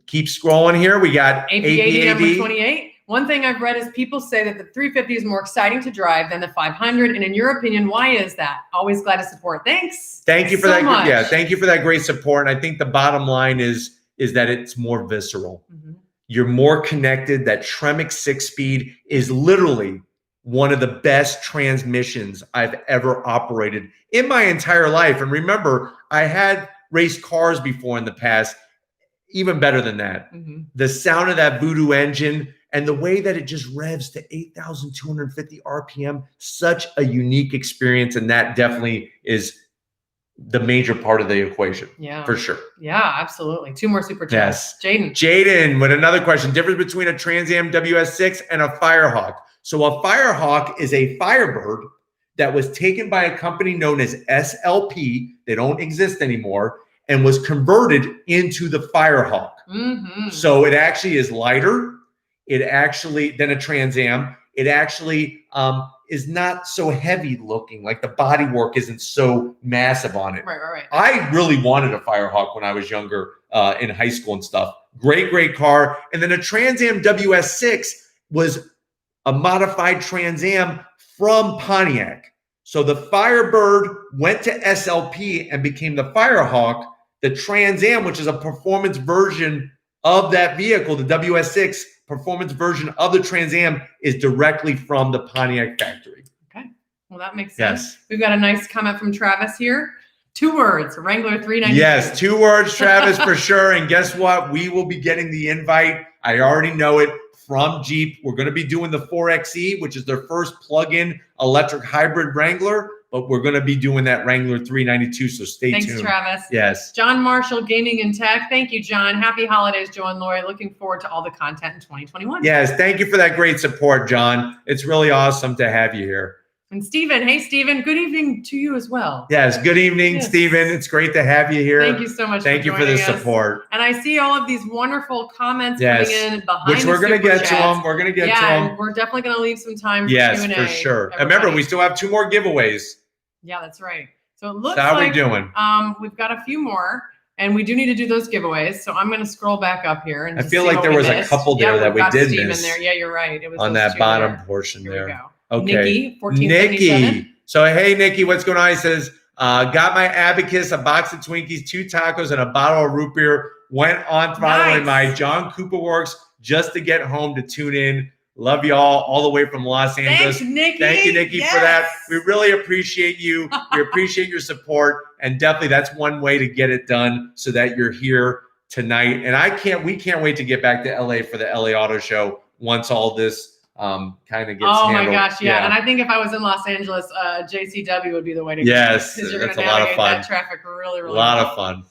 Keep scrolling here. We got AP80 number 28. One thing I've read is people say that the 350 is more exciting to drive than the 500. And in your opinion, why is that? Always glad to support. Thanks. Thank you for that. Yeah, thank you for that great support. And I think the bottom line is that it's more visceral. You're more connected. That Tremec 6-speed is literally one of the best transmissions I've ever operated in my entire life. And remember, I had raced cars before in the past, even better than that. The sound of that Voodoo engine and the way that it just revs to 8,250 RPM, such a unique experience. And that definitely is the major part of the equation. Yeah, for sure. Yeah, absolutely. 2 more super chats. Yes. Jaden with another question. Difference between a Trans Am WS6 and a Firehawk. So a Firehawk is a Firebird that was taken by a company known as SLP. They don't exist anymore, and was converted into the Firehawk. So it actually is lighter. It actually, than a Trans Am. It actually is not so heavy looking. Like the bodywork isn't so massive on it. Right. I really wanted a Firehawk when I was younger in high school and stuff. Great car. And then a Trans Am WS6 was a modified Trans Am from Pontiac. So the Firebird went to SLP and became the Firehawk. The Trans Am, which is a performance version of that vehicle, the WS6 performance version of the Trans Am, is directly from the Pontiac factory. Okay. Well, that makes sense. We've got a nice comment from Travis here. 2 words, Wrangler 392. Yes, 2 words, Travis, for sure. And guess what? We will be getting the invite. I already know it from Jeep. We're going to be doing the 4xe, which is their first plug-in electric hybrid Wrangler. But we're going to be doing that Wrangler 392, so stay tuned. Thanks, Travis. Yes. John Marshall, Gaming and Tech. Thank you, John. Happy holidays, Joe and Lori. Looking forward to all the content in 2021. Yes, thank you for that great support, John. It's really awesome to have you here. And Stephen, hey, Stephen, good evening to you as well. Yes, good evening, Stephen. It's great to have you here. Thank you so much Thank you for the support. And I see all of these wonderful comments coming in behind which we're going to get to them. We're going to get to them. We're definitely going to leave some time for Q&A. Yes, for sure. And remember, we still have 2 more giveaways. Yeah, that's right. So it looks so how like we doing? We've got a few more. And we do need to do those giveaways. So I'm going to scroll back up here. And I feel like there was a couple there that we did miss. In there. Yeah, you're right. It was on that bottom portion here there. We go. Okay. Nikki. So, hey, Nikki, what's going on? He says, got my Abacus, a box of Twinkies, 2 tacos, and a bottle of root beer. Went on throttle in my John Cooper Works just to get home to tune in. Love y'all all the way from Los Angeles. Thanks, Nikki. Thank you, Nikki, for that. We really appreciate you. We appreciate your support. And definitely that's one way to get it done so that you're here tonight. And we can't wait to get back to LA for the LA Auto Show once all this kind of gets handled. My gosh, yeah. And I think if I was in Los Angeles, JCW would be the way to go. Yes, that's a lot of fun. That traffic really, really a lot of fun.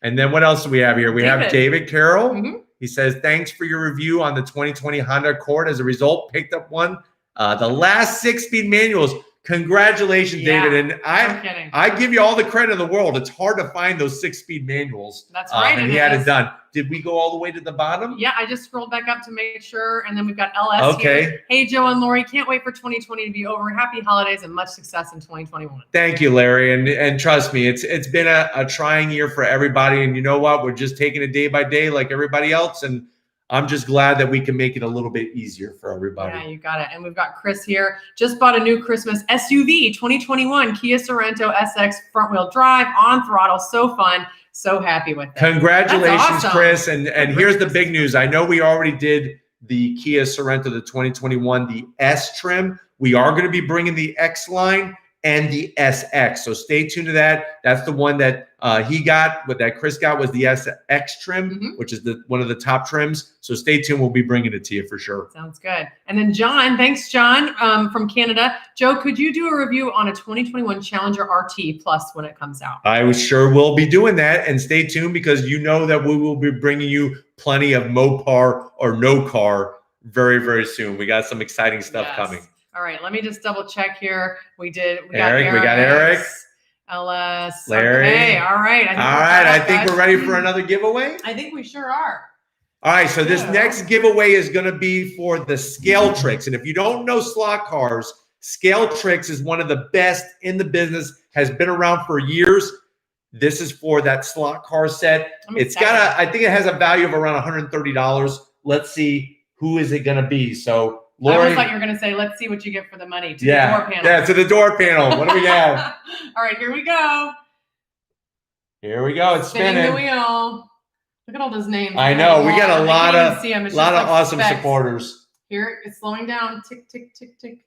And then what else do we have here? We have David Carroll. Mm-hmm. He says, thanks for your review on the 2020 Honda Accord. As a result, picked up one. The last 6-speed manuals. Congratulations, David. And I give you all the credit in the world. It's hard to find those 6-speed manuals. That's right. And he had it done. Did we go all the way to the bottom? Yeah, I just scrolled back up to make sure. And then we've got LS here. Hey, Joe and Lori, can't wait for 2020 to be over. Happy holidays and much success in 2021. Thank you, Larry. And trust me, it's been a trying year for everybody. And you know what? We're just taking it day by day like everybody else. And I'm just glad that we can make it a little bit easier for everybody. Yeah, you got it. And we've got Chris here. Just bought a new Christmas SUV, 2021 Kia Sorento SX front wheel drive on throttle. So fun. So happy with it. Congratulations, awesome. Chris. And here's the big news. I know we already did the Kia Sorento, the 2021, the S trim. We are going to be bringing the X line and the SX. So stay tuned to that. That's the one that he got, what that Chris got was the SX trim, which is one of the top trims. So stay tuned. We'll be bringing it to you for sure. Sounds good. And then John, thanks, John, from Canada. Joe, could you do a review on a 2021 Challenger RT Plus when it comes out? I sure will be doing that. And stay tuned because you know that we will be bringing you plenty of Mopar or no car very, very soon. We got some exciting stuff coming. All right, let me just double check here. We got Eric. LS. Larry. Okay, all right. I think we're ready for another giveaway. I think we sure are. All right, so this next giveaway is going to be for the Scale Tricks. And if you don't know slot cars, Scale Tricks is one of the best in the business, has been around for years. This is for that slot car set. It's got I think it has a value of around $130. Let's see, who is it going to be? So Lori, I always thought you were going to say, let's see what you get for the money. To the door panel. Yeah, to the door panel. What do we have? All right, here we go. Here we go. It's spinning. The wheel. Look at all those names. I know. We got a lot of awesome supporters. Here, it's slowing down. Tick, tick, tick, tick.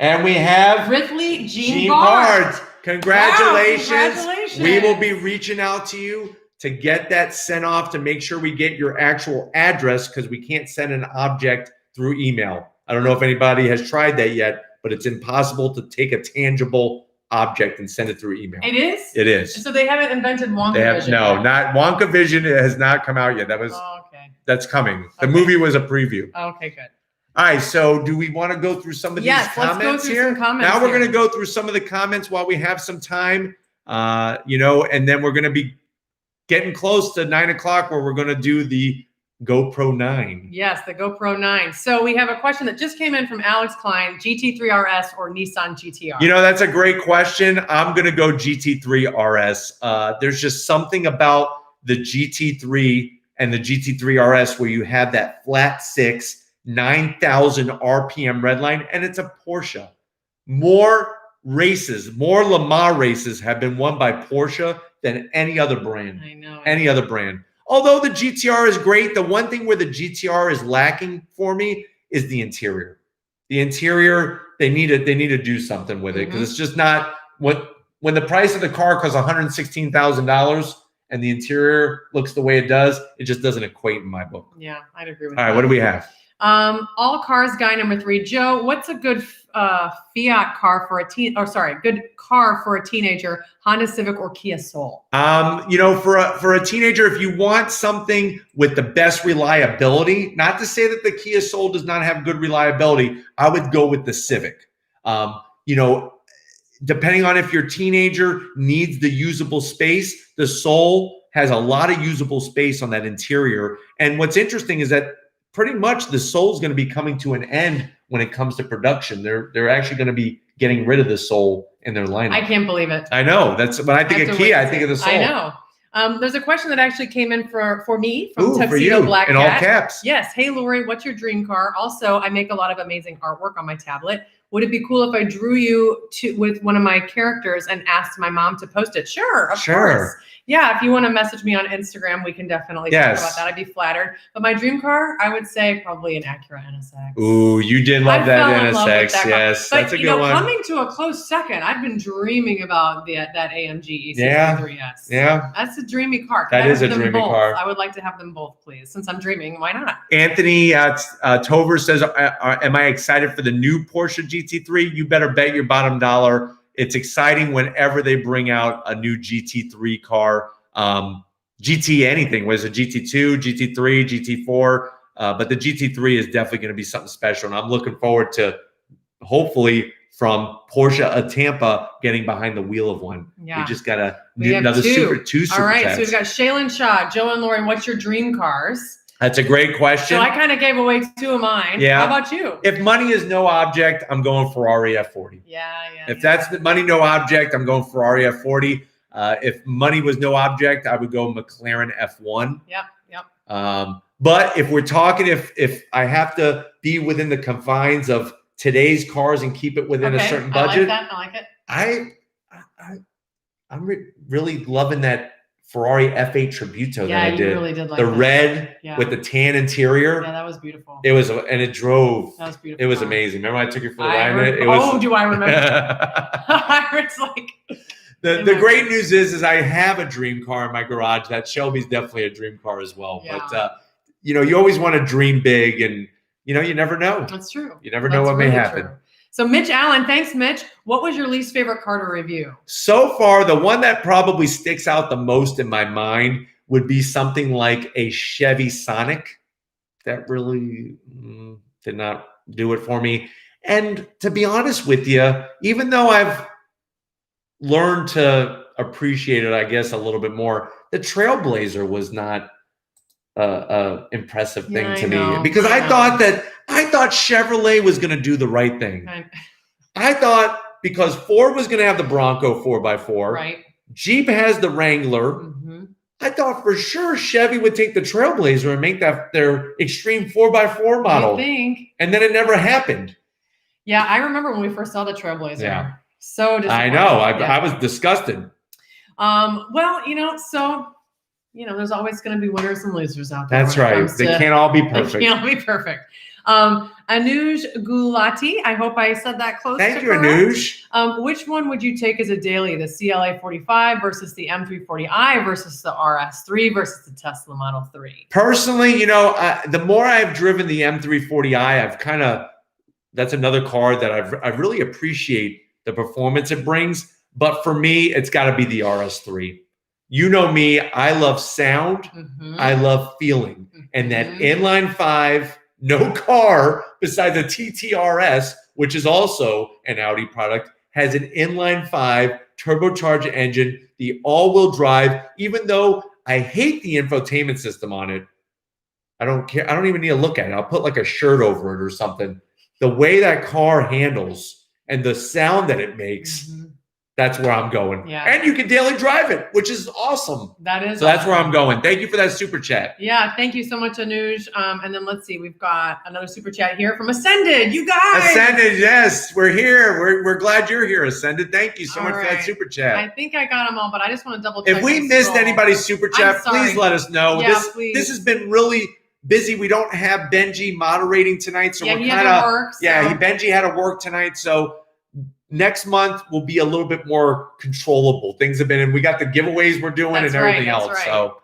And we have Ridley Jean Bart. Congratulations. Wow, congratulations. We will be reaching out to you to get that sent off to make sure we get your actual address because we can't send an object through email. I don't know if anybody has tried that yet, but it's impossible to take a tangible object and send it through email. It is? It is. So they haven't invented Wonka Vision. No, not Wonka Vision. It has not come out yet. That's coming. The movie was a preview. Okay, good. All right, so do we want to go through some of these comments let's go through here? Some comments now we're going to go through some of the comments while we have some time, and then we're going to be getting close to 9 o'clock where we're going to do the GoPro 9. Yes, the GoPro 9. So we have a question that just came in from Alex Klein, Gt3 Rs or Nissan Gtr? That's a great question. I'm going to go Gt3 Rs. There's just something about the GT3 and the Gt3 Rs where you have that flat 6, 9,000 RPM redline, and it's a Porsche. More Le Mans races have been won by Porsche than any other brand. I know. Any other brand. Although the GTR is great, the one thing where the GTR is lacking for me is the interior. The interior, they need to do something with it because it's just not when the price of the car costs $116,000 and the interior looks the way it does, it just doesn't equate in my book. Yeah, I'd agree with that. All right, what do we have? All cars guy number 3. Joe, what's a good Fiat car for good car for a teenager, Honda Civic or Kia Soul? For a teenager, if you want something with the best reliability, not to say that the Kia Soul does not have good reliability, I would go with the Civic. Depending on if your teenager needs the usable space, the Soul has a lot of usable space on that interior. And what's interesting is that pretty much the Soul is going to be coming to an end when it comes to production. They're actually going to be getting rid of the Soul in their lineup. I can't believe it. I know. That's when I think of Kia, I think of the Soul. I know. There's a question that actually came in for me from Tuxedo for you, Black in Cat. all caps. Yes. Hey, Lori, what's your dream car? Also, I make a lot of amazing artwork on my tablet. Would it be cool if I drew you with one of my characters and asked my mom to post it? Sure, of course. Yeah, if you want to message me on Instagram, we can definitely talk about that. I'd be flattered. But my dream car, I would say probably an Acura NSX. Ooh, you did love that NSX. Yes, but, that's a good one. Coming to a close second, I've been dreaming about that AMG E63 Rs. Yeah. That's a dreamy car. That is a dreamy car. I would like to have them both, please. Since I'm dreaming, why not? Anthony Tover says, am I excited for the new Porsche GT3? You better bet your bottom dollar. It's exciting whenever they bring out a new GT3 car. GT anything, was it GT2, GT3, GT4? But the GT3 is definitely going to be something special. And I'm looking forward to, hopefully, from Porsche Tampa getting behind the wheel of one. Yeah. We just got another two super All right, chats. so we've got Shaylin Shaw, Joe and Lauren, what's your dream cars? That's a great question. So I kind of gave away two of mine. Yeah. How about you? If money is no object, I'm going Ferrari F40. Yeah. If that's the money no object, I'm going Ferrari F40. If money was no object, I would go McLaren F1. Yep. But if we're talking, if I have to be within the confines of today's cars and keep it within a certain budget, I like it. I'm really loving that Ferrari F8 Tributo that I did. Yeah, you really did like the that. red with the tan interior. Yeah, that was beautiful. It was, and it drove. That was beautiful. It was amazing. Remember I took you for the ride in it? Do I remember? It's like. The great news is I have a dream car in my garage. That Shelby's definitely a dream car as well. Yeah. But you always want to dream big, and you never know. That's true. You never know what may happen. True. So Mitch Allen, thanks, Mitch. What was your least favorite car to review? So far, the one that probably sticks out the most in my mind would be something like a Chevy Sonic. That really did not do it for me. And to be honest with you, even though I've learned to appreciate it, I guess, a little bit more, the Trailblazer was not impressive thing to me, because I thought Chevrolet was going to do the right thing. I thought because Ford was going to have the Bronco 4x4, right? Jeep has the Wrangler. I thought for sure Chevy would take the Trailblazer and make that their extreme 4x4 model. And then it never happened. Yeah, I remember when we first saw the Trailblazer. Yeah. So disappointed. I know. I was disgusted. Well, there's always going to be winners and losers out there. That's right. They can't all be perfect. They can't all be perfect. Anuj Gulati, I hope I said that close. Thank you, Anuj. Which one would you take as a daily? The CLA45 versus the M340i versus the RS3 versus the Tesla Model 3? Personally, the more I've driven the M340i, that's another car that I really appreciate the performance it brings. But for me, it's got to be the RS3. You know me, I love sound. I love feeling. And that inline 5, no car besides a TTRS, which is also an Audi product, has an inline 5 turbocharged engine, the all-wheel drive. Even though I hate the infotainment system on it, I don't care. I don't even need to look at it. I'll put like a shirt over it or something. The way that car handles and the sound that it makes, that's where I'm going. Yeah. And you can daily drive it, which is awesome. That is so awesome. That's where I'm going. Thank you for that super chat. Yeah, thank you so much, Anuj. And then let's see, we've got another super chat here from Ascended. You guys. Ascended, yes, we're here. We're glad you're here, Ascended. Thank you so much for that super chat. I think I got them all, but I just want to double check. If we missed anybody's super chat, please let us know. Yeah, this has been really busy. We don't have Benji moderating tonight, so we're kind of Benji had to work tonight, so next month will be a little bit more controllable. Things have been, and we got the giveaways we're doing and everything else. Right. So,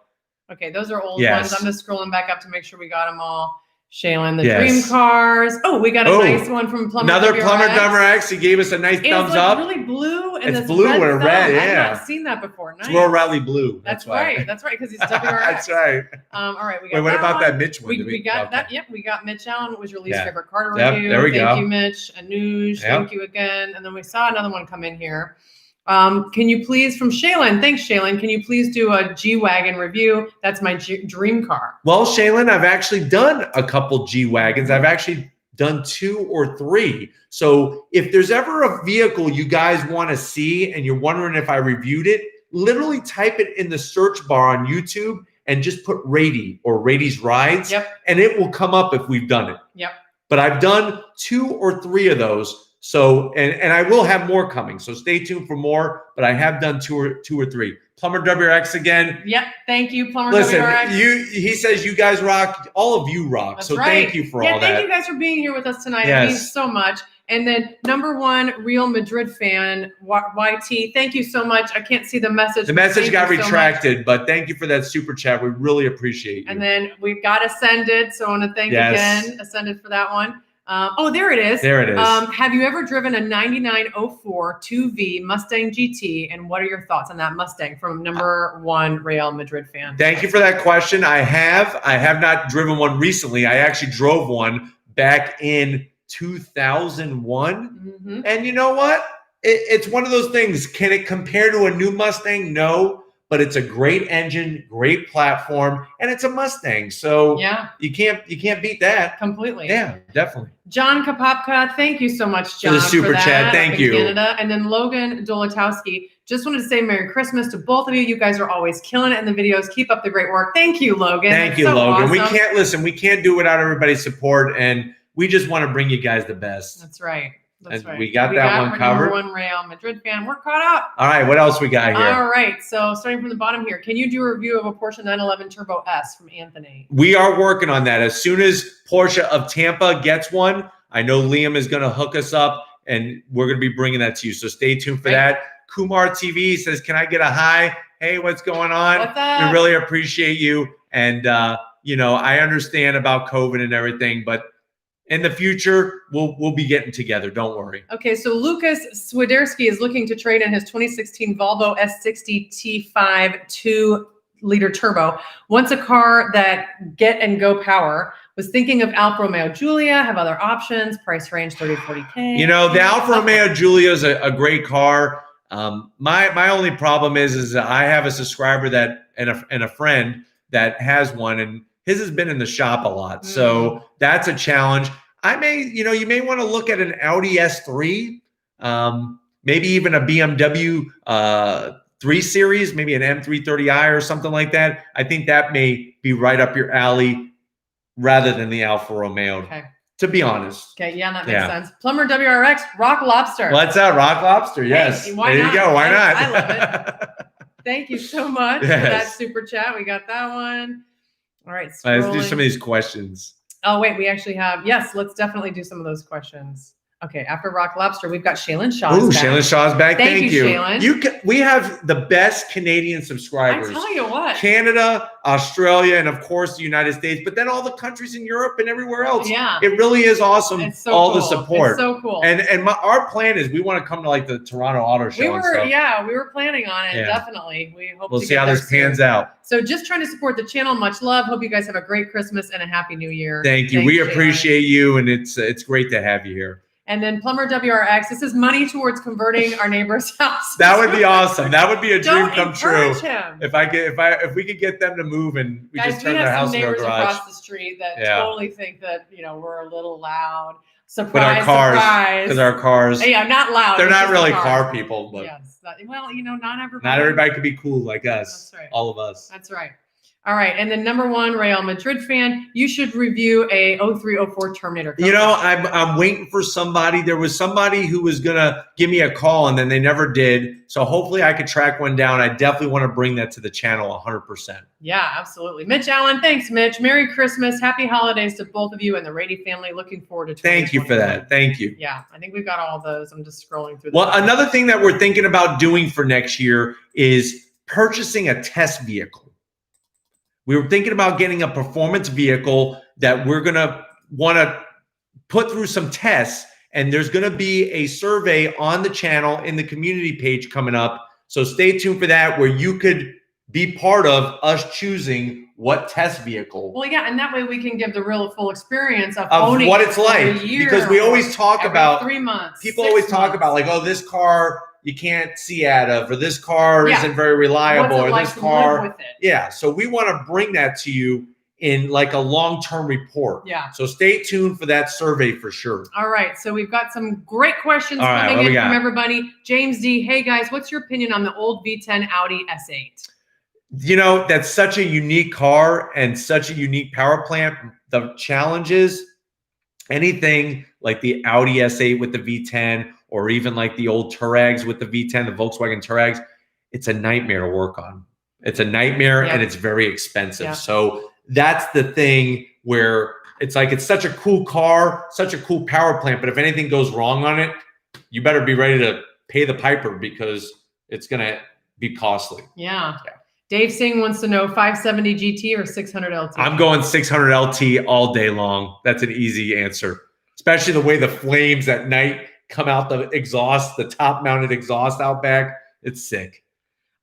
okay, those are old ones. I'm just scrolling back up to make sure we got them all. Shaylin, the dream cars. Oh, we got a nice one from Plumber. Another Plumber WRX. He gave us a nice thumbs up. It's really blue and it's blue with a red. Yeah, I've not seen that before. Nice. It's Royal Rally blue. That's right. That's right, because he's WRX. That's right. All right. We got what about that Mitch one? We got that. Yep. We got Mitch Allen. What was your least favorite car to review? There we go. Thank you, Mitch. Anuj. Thank you again. And then we saw another one come in here. Can you please, from Shaylin, thanks Shaylin, can you please do a G-Wagon review? That's my dream car. Well, Shaylin, I've actually done a couple G-Wagons. I've actually done 2 or 3. So if there's ever a vehicle you guys want to see and you're wondering if I reviewed it, literally type it in the search bar on YouTube and just put Raiti or Raiti's Rides, and it will come up if we've done it. But I've done 2 or 3 of those. So, and I will have more coming. So stay tuned for more, but I have done 2 or 3. Plumber WRX again. Thank you, Plumber WRX. He says you guys rock. All of you rock. That's so right. Thank you for all that. Thank you guys for being here with us tonight. It means so much. And then #1 Real Madrid fan, YT. Thank you so much. I can't see the message. The message got retracted, but thank you for that super chat. We really appreciate you. And then we've got Ascended. So I want to thank again Ascended for that one. Oh, there it is. There it is. Have you ever driven a 9904 2V Mustang GT? And what are your thoughts on that Mustang? From #1 Real Madrid fan. Thank you for that question. I have not driven one recently. I actually drove one back in 2001. And you know what? It's one of those things. Can it compare to a new Mustang? No. But it's a great engine, great platform, and it's a Mustang. So you can't beat that. Completely. Yeah, definitely. John Kapopka, thank you so much, John, for the super chat. Thank you. Canada. And then Logan Dolotowski, just wanted to say Merry Christmas to both of you. You guys are always killing it in the videos. Keep up the great work. Thank you, Logan. Thank you, Logan. Awesome. We can't do it without everybody's support, and we just want to bring you guys the best. That's right. That's right. We got that one covered. #1 Real Madrid fan. We're caught up. All right. What else we got here? All right. So starting from the bottom here, can you do a review of a Porsche 911 Turbo S from Anthony? We are working on that. As soon as Porsche of Tampa gets one, I know Liam is going to hook us up, and we're going to be bringing that to you. So stay tuned for that. Kumar TV says, can I get a hi? Hey, what's going on? What's up? We really appreciate you. And, I understand about COVID and everything, but in the future, we'll be getting together. Don't worry. Okay, so Lucas Swiderski is looking to trade in his 2016 Volvo S60 T5 2-liter turbo. Wants a car that get and go power. Was thinking of Alfa Romeo Giulia. Have other options. Price range 30 to 40K. The Alfa Romeo Giulia is a great car. My only problem is that I have a subscriber and a friend that has one, and his has been in the shop a lot. So that's a challenge. You may want to look at an Audi S3, maybe even a BMW 3 Series, maybe an M330i or something like that. I think that may be right up your alley rather than the Alfa Romeo, to be honest. Okay, that makes sense. Plumber WRX, Rock Lobster. What's that? Rock Lobster, yes. Hey, there you go. Why not? I love it. Thank you so much for that super chat. We got that one. All right, let's do some of these questions. Oh, wait, we actually have, let's definitely do some of those questions. Okay, after Rock Lobster, we've got Shaylin Shaw's back. Shaylin Shaw's back. Thank you. Shaylin. We have the best Canadian subscribers. I tell you what. Canada, Australia, and of course the United States, but then all the countries in Europe and everywhere else. Yeah. It really is awesome, it's so all cool. the support. It's so cool. And our plan is we want to come to like the Toronto Auto Show. We were planning on it, definitely. We'll see how this pans out. So just trying to support the channel. Much love. Hope you guys have a great Christmas and a happy new year. Thank you. We appreciate you, and it's great to have you here. And then Plumber WRX, this is money towards converting our neighbor's house. That would be awesome. That would be a dream come true. Him. If we could get them to move and we just turn their house into a garage. We have some neighbors across the street that totally think that we're a little loud. Surprise, with our cars, surprise. Because our cars. Yeah, not loud. They're not really car people, but not everybody. Not everybody can be cool like us. That's right. All of us. That's right. All right, and then #1 Real Madrid fan, you should review a 0304 Terminator. I'm waiting for somebody. There was somebody who was gonna give me a call, and then they never did. So hopefully I could track one down. I definitely want to bring that to the channel 100%. Yeah, absolutely. Mitch Allen, thanks, Mitch. Merry Christmas, happy holidays to both of you and the Raiti family. Looking forward to 2021. Thank you for that. Thank you. Yeah, I think we've got all of those. I'm just scrolling through. Well, another thing that we're thinking about doing for next year is purchasing a test vehicle. We were thinking about getting a performance vehicle that we're going to want to put through some tests. And there's going to be a survey on the channel in the community page coming up. So stay tuned for that, where you could be part of us choosing what test vehicle. Well, yeah, and that way we can give the real full experience of owning what it's like. Because we always talk about 3 months. People always talk about like, oh, this car you can't see out of, or this car isn't very reliable, or this car. With it? Yeah. So we want to bring that to you in like a long-term report. Yeah. So stay tuned for that survey for sure. All right. So we've got some great questions coming in from everybody. James D. Hey guys, what's your opinion on the old V10 Audi S8? You know, that's such a unique car and such a unique power plant. The challenge is anything like the Audi S8 with the V10 or even like the old Touaregs with the V10, the Volkswagen Touaregs, it's a nightmare to work on. It's a nightmare and it's very expensive. So that's the thing where it's like, it's such a cool car, such a cool power plant, but if anything goes wrong on it, you better be ready to pay the piper because it's going to be costly. Yeah. Dave Singh wants to know 570 GT or 600 LT. I'm going 600 LT all day long. That's an easy answer, especially the way the flames at night come out the exhaust, the top mounted exhaust out back. It's sick.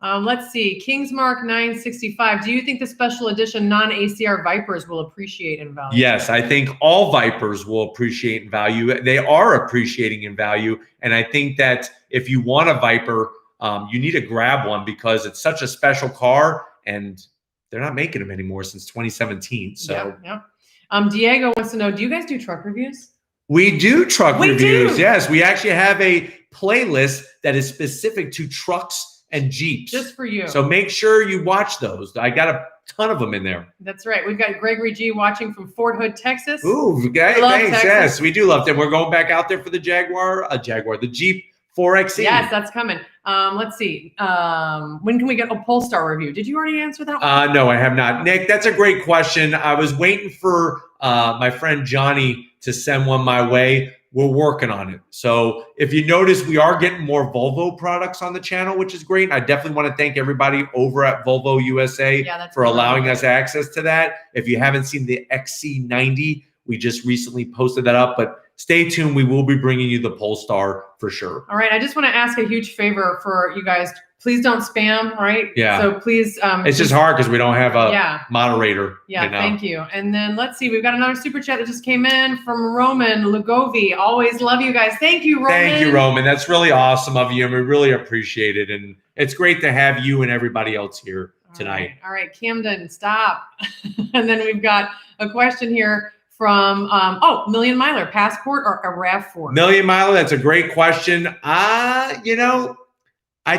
Let's see. Kingsmark 965. Do you think the special edition non-ACR Vipers will appreciate in value? Yes, I think all Vipers will appreciate in value. They are appreciating in value. And I think that if you want a Viper, you need to grab one because it's such a special car and they're not making them anymore since 2017. So Diego wants to know, do you guys do truck reviews? We do truck reviews. Yes, we actually have a playlist that is specific to trucks and Jeeps. Just for you. So make sure you watch those. I got a ton of them in there. That's right. We've got Gregory G watching from Fort Hood, Texas. Ooh, okay, thanks. Texas. Yes, we do love them. We're going back out there for the the Jeep 4XE. Yes, that's coming. Let's see. When can we get a Polestar review? Did you already answer that one? No, I have not. Nick, that's a great question. I was waiting for my friend Johnny to send one my way. We're working on it. So if you notice, we are getting more Volvo products on the channel, which is great. I definitely want to thank everybody over at Volvo USA for allowing us access to that. If you haven't seen the XC90, we just recently posted that up, but stay tuned. We will be bringing you the Polestar for sure. All right. I just want to ask a huge favor for you guys. Please don't spam. All right. Yeah. So please. It's just hard because we don't have a moderator. Yeah. Thank you. And then let's see. We've got another super chat that just came in from Roman Lugovi. Always love you guys. Thank you, Roman. Thank you, Roman. That's really awesome of you. And we really appreciate it. And it's great to have you and everybody else here tonight. All right. Camden, stop. And then we've got a question here from Million Miler, passport or a RAV4? Million Miler, that's a great question. I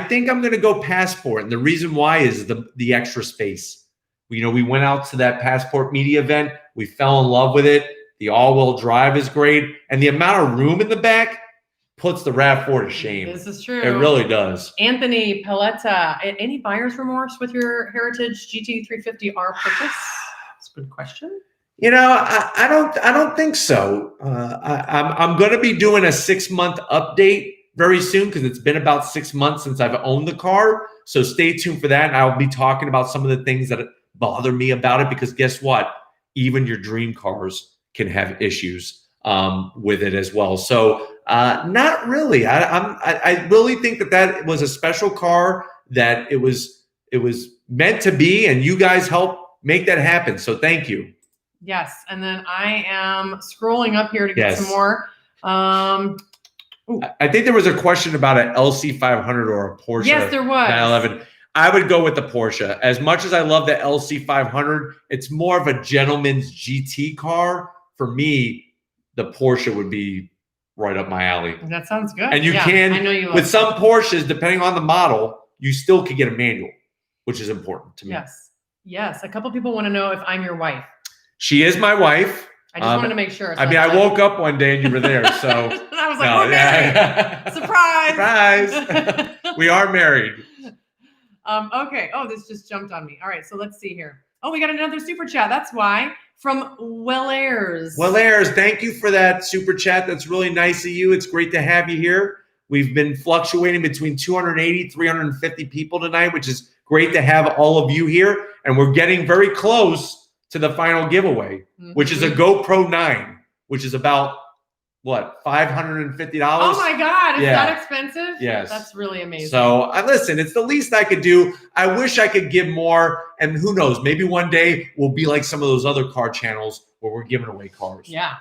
think I'm going to go passport. And the reason why is the extra space. We went out to that passport media event. We fell in love with it. The all-wheel drive is great. And the amount of room in the back puts the RAV4 to shame. This is true. It really does. Anthony Paletta, any buyer's remorse with your Heritage GT350R purchase? That's a good question. I don't think so. I'm going to be doing a 6-month update very soon because it's been about 6 months since I've owned the car. So stay tuned for that. And I'll be talking about some of the things that bother me about it because guess what? Even your dream cars can have issues with it as well. So not really. I really think that was a special car, that it was meant to be, and you guys helped make that happen. So thank you. Yes. And then I am scrolling up here to get some more. I think there was a question about an LC500 or a Porsche. Yes, there was. 911. I would go with the Porsche. As much as I love the LC500, it's more of a gentleman's GT car. For me, the Porsche would be right up my alley. That sounds good. And you can, I know you with some Porsches, depending on the model, you still could get a manual, which is important to me. Yes. Yes. A couple people want to know if I'm your wife. She is my wife. I just wanted to make sure. So I woke up one day and you were there, so. I was like, we're married. Surprise. Surprise. We are married. Okay. Oh, this just jumped on me. All right. So let's see here. Oh, we got another super chat. That's why. From Wellairs. Wellairs, thank you for that super chat. That's really nice of you. It's great to have you here. We've been fluctuating between 280, 350 people tonight, which is great to have all of you here. And we're getting very close to the final giveaway, which is a GoPro 9, which is about, what, $550? Oh, my God. Is that expensive? Yes. That's really amazing. So, listen, it's the least I could do. I wish I could give more. And who knows, maybe one day we'll be like some of those other car channels where we're giving away cars. Yeah.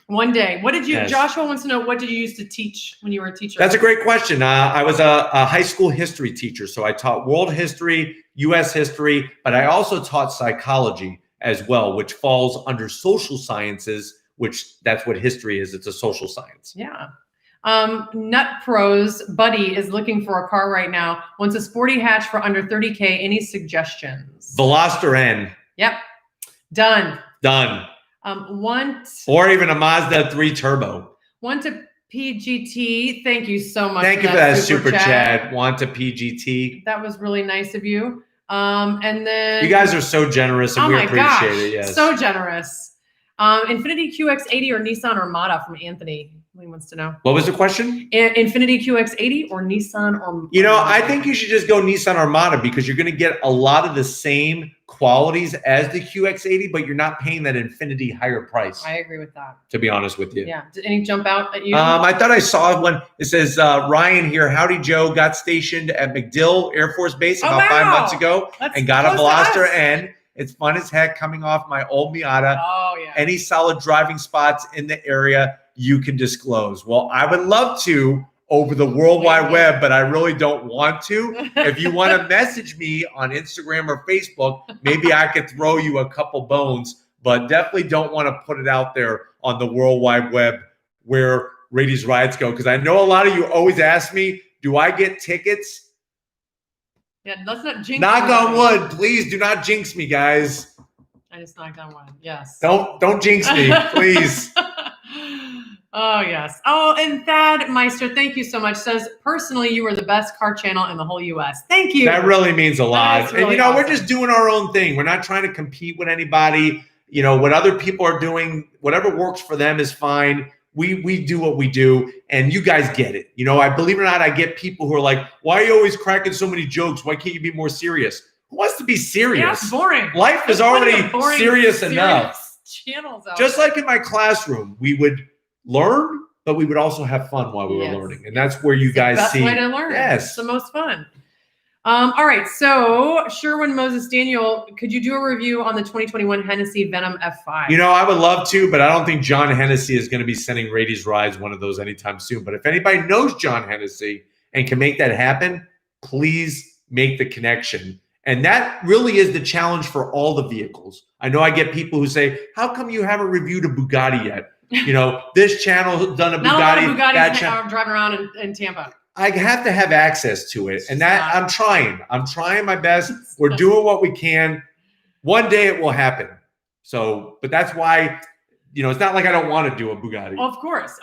One day. What did you, Joshua wants to know, what did you used to teach when you were a teacher? That's a great question. I was a high school history teacher. So I taught world history, U.S. history, but I also taught psychology. as well, which falls under social sciences, which that's what history is. It's a social science. Yeah. Nut Pros Buddy is looking for a car right now. Wants a sporty hatch for under 30K. Any suggestions? Veloster N. Yep. Done. Done. Or even a Mazda 3 Turbo. Want a PGT. Thank you so much. Thank you for that super chat. Want a PGT. That was really nice of you. And then you guys are so generous, and we appreciate it. Yes. So generous. Infiniti QX80 or Nissan Armada from Anthony. He wants to know. What was the question? Infiniti QX80 or Nissan Armada? You know, I think you should just go Nissan Armada because you're going to get a lot of the same qualities as the QX80, but you're not paying that Infiniti higher price. I agree with that. To be honest with you. Yeah. Did any jump out at you? I thought I saw one. It says, Ryan here, howdy Joe, got stationed at MacDill Air Force Base about 5 months ago and got a Veloster N. It's fun as heck coming off my old Miata. Oh, yeah. Any solid driving spots in the area you can disclose? Well, I would love to over the World Wide Web, but I really don't want to. If you want to message me on Instagram or Facebook, maybe I could throw you a couple bones, but definitely don't want to put it out there on the World Wide Web where Raity's rides go. Because I know a lot of you always ask me, do I get tickets? Yeah, let's not jinx. Knock on wood, please do not jinx me, guys. I just knocked on wood. Yes. Don't jinx me, please. Oh, yes. Oh, and Thad Meister, thank you so much. Says, personally, you are the best car channel in the whole U.S. Thank you. That really means a lot. Really and, you know, we're just doing our own thing. We're not trying to compete with anybody. You know, what other people are doing, whatever works for them is fine. We do what we do, and you guys get it. You know, I believe it or not, I get people who are like, why are you always cracking so many jokes? Why can't you be more serious? Who wants to be serious? Yeah, it's boring. Life is already serious enough. Channels out just there. like in my classroom, we would learn, but we would also have fun while we were learning. And that's where you guys see. That's the best way to learn. Yes. It's the most fun. All right. So Sherwin Moses Daniel, could you do a review on the 2021 Hennessy Venom F5? You know, I would love to, but I don't think John Hennessy is going to be sending Raity's Rides one of those anytime soon. But if anybody knows John Hennessy and can make that happen, please make the connection. And that really is the challenge for all the vehicles. I know I get people who say, how come you haven't reviewed a Bugatti yet? You know, this channel has done a Bugatti. Not a lot of Bugattis driving around in Tampa. I have to have access to it. And that I'm trying. I'm trying my best. We're doing what we can. One day it will happen. So, but that's why, you know, it's not like I don't want to do a Bugatti. Of course.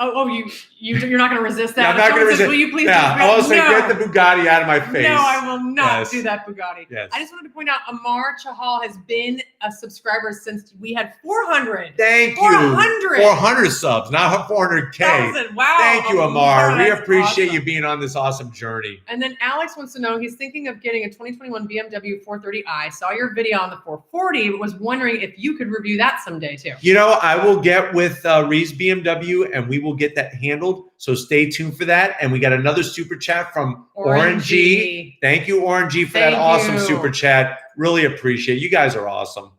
You're not going to resist that. Yeah, I'm not going to resist. Will you please? Yeah, I will say, get the Bugatti out of my face. No, I will not do that Bugatti. Yes. I just wanted to point out, Amar Chahal has been a subscriber since we had 400. Thank you. 400. 400 subs, not 400K. Wow. Thank you, Amar. We appreciate awesome. you being on this awesome journey. And then Alex wants to know, he's thinking of getting a 2021 BMW 430i. Saw your video on the 440, but was wondering if you could review that someday too. You know, I will get with Reese BMW and we will get that handled. So stay tuned for that. And we got another super chat from Orangey. Thank you, Orangey, for that awesome super chat. Really appreciate it. You guys are awesome.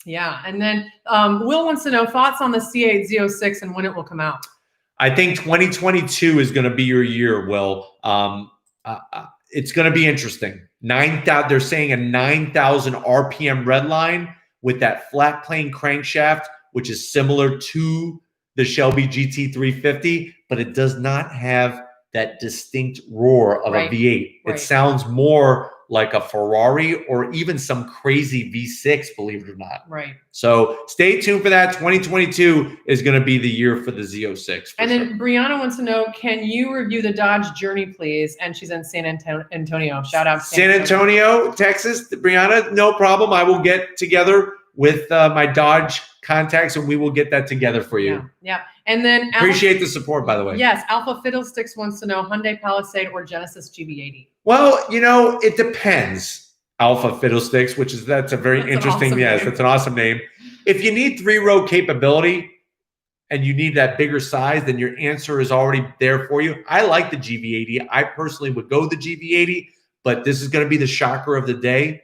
Yeah. And then Will wants to know thoughts on the C8 Z06 and when it will come out. I think 2022 is going to be your year, Will. It's going to be interesting. 9,000. They're saying a 9,000 RPM red line with that flat plane crankshaft, which is similar to the Shelby GT350, but it does not have that distinct roar of a V8. It sounds more like a Ferrari or even some crazy V6, believe it or not. Right. So stay tuned for that. 2022 is going to be the year for the Z06. And then Brianna wants to know, can you review the Dodge Journey, please? And she's in San Antonio. Shout out San Antonio, Texas. Brianna, no problem. I will get together with my Dodge contacts and we will get that together for you. Yeah. And then appreciate the support, by the way. Yes. Alpha Fiddlesticks wants to know Hyundai Palisade or Genesis GV80. Well, you know, it depends. Alpha Fiddlesticks, that's a very interesting, awesome yes, name. that's an awesome name. If you need 3-row capability and you need that bigger size, then your answer is already there for you. I like the GV80. I personally would go the GV80, but this is going to be the shocker of the day.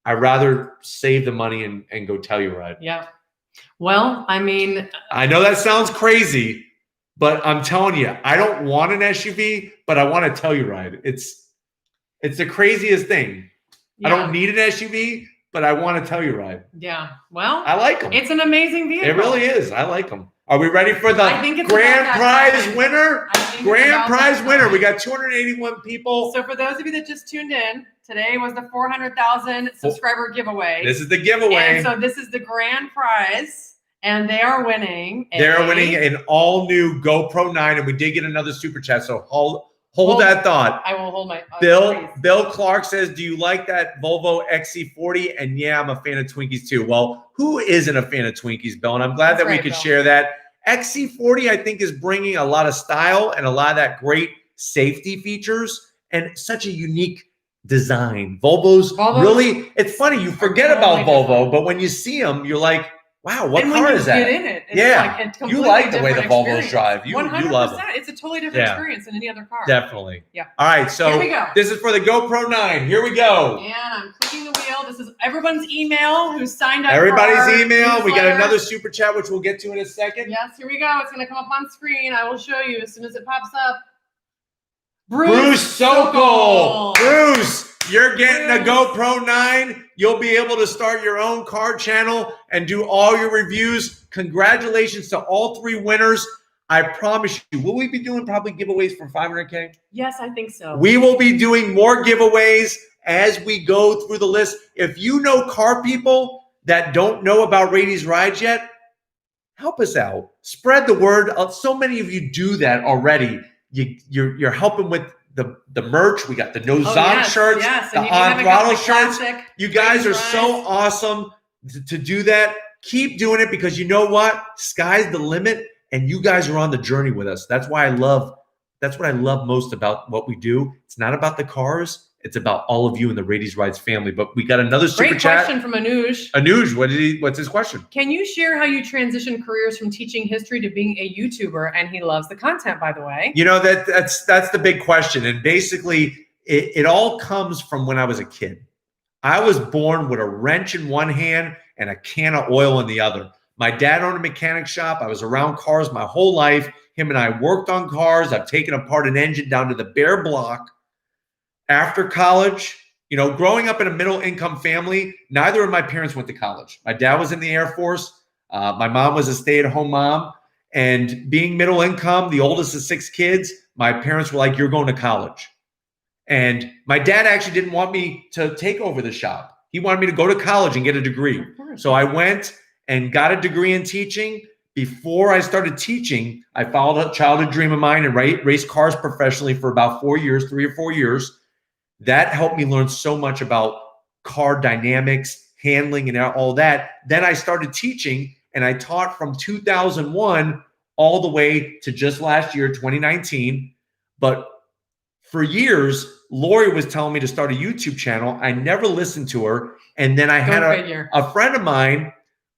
I'd rather save the money and go Telluride. Yeah. Well, I mean, I know that sounds crazy, but I'm telling you, I don't want an SUV, but I want a Telluride. It's the craziest thing. Yeah. I don't need an SUV, but I want to tell you, Ryan. Yeah. Well, I like them. It's an amazing vehicle. It really is. I like them. Are we ready for the grand prize winner? Grand prize winner. We got 281 people. So for those of you that just tuned in, today was the 400,000 subscriber giveaway. This is the giveaway. And so this is the grand prize, and they are winning. They're winning an all-new GoPro 9, and we did get another super chat. So hold that thought. I will hold my. Bill Clark says, "Do you like that Volvo XC40?" And yeah, I'm a fan of Twinkies too. Well, who isn't a fan of Twinkies, Bill? And I'm glad that we could share that. XC40, I think, is bringing a lot of style and a lot of that great safety features and such a unique design. Volvo's really, it's funny, you forget about Volvo, but when you see them, you're like, wow, what car is that? Get in it, you like the way the Volvos drive. You 100%. Love them. It's a totally different experience than any other car. Definitely. Yeah. All right, so here we go. This is for the GoPro 9. Here we go. And I'm clicking the wheel. This is everyone's email who signed up. Everybody's email. We got another super chat, which we'll get to in a second. Yes, here we go. It's going to come up on screen. I will show you as soon as it pops up. Bruce Sokol. Bruce, you're getting a GoPro 9. You'll be able to start your own car channel and do all your reviews. Congratulations to all 3 winners. I promise you, will we be doing probably giveaways for 500K? Yes, I think so. We will be doing more giveaways as we go through the list. If you know car people that don't know about Raiti's Rides yet, help us out. Spread the word. So many of you do that already. You're helping with the merch. We got the No Zon shirts, the On Throttle shirts. You guys are so awesome to do that. Keep doing it because you know what? Sky's the limit, and you guys are on the journey with us. That's why that's what I love most about what we do. It's not about the cars. It's about all of you in the Raiti's Rides family. But we got another super chat. Great question from Anuj. Anuj, what's his question? Can you share how you transitioned careers from teaching history to being a YouTuber? And he loves the content, by the way. You know, that's the big question. And basically, it all comes from when I was a kid. I was born with a wrench in one hand and a can of oil in the other. My dad owned a mechanic shop. I was around cars my whole life. Him and I worked on cars. I've taken apart an engine down to the bare block. After college, you know, growing up in a middle-income family, neither of my parents went to college. My dad was in the Air Force. My mom was a stay-at-home mom. And being middle income, the oldest of 6 kids, my parents were like, you're going to college. And my dad actually didn't want me to take over the shop. He wanted me to go to college and get a degree. So I went and got a degree in teaching. Before I started teaching, I followed a childhood dream of mine and raced cars professionally for about 3 or 4 years. That helped me learn so much about car dynamics, handling, and all that. Then I started teaching, and I taught from 2001 all the way to just last year, 2019. But for years, Lori was telling me to start a YouTube channel. I never listened to her. And then I had a friend of mine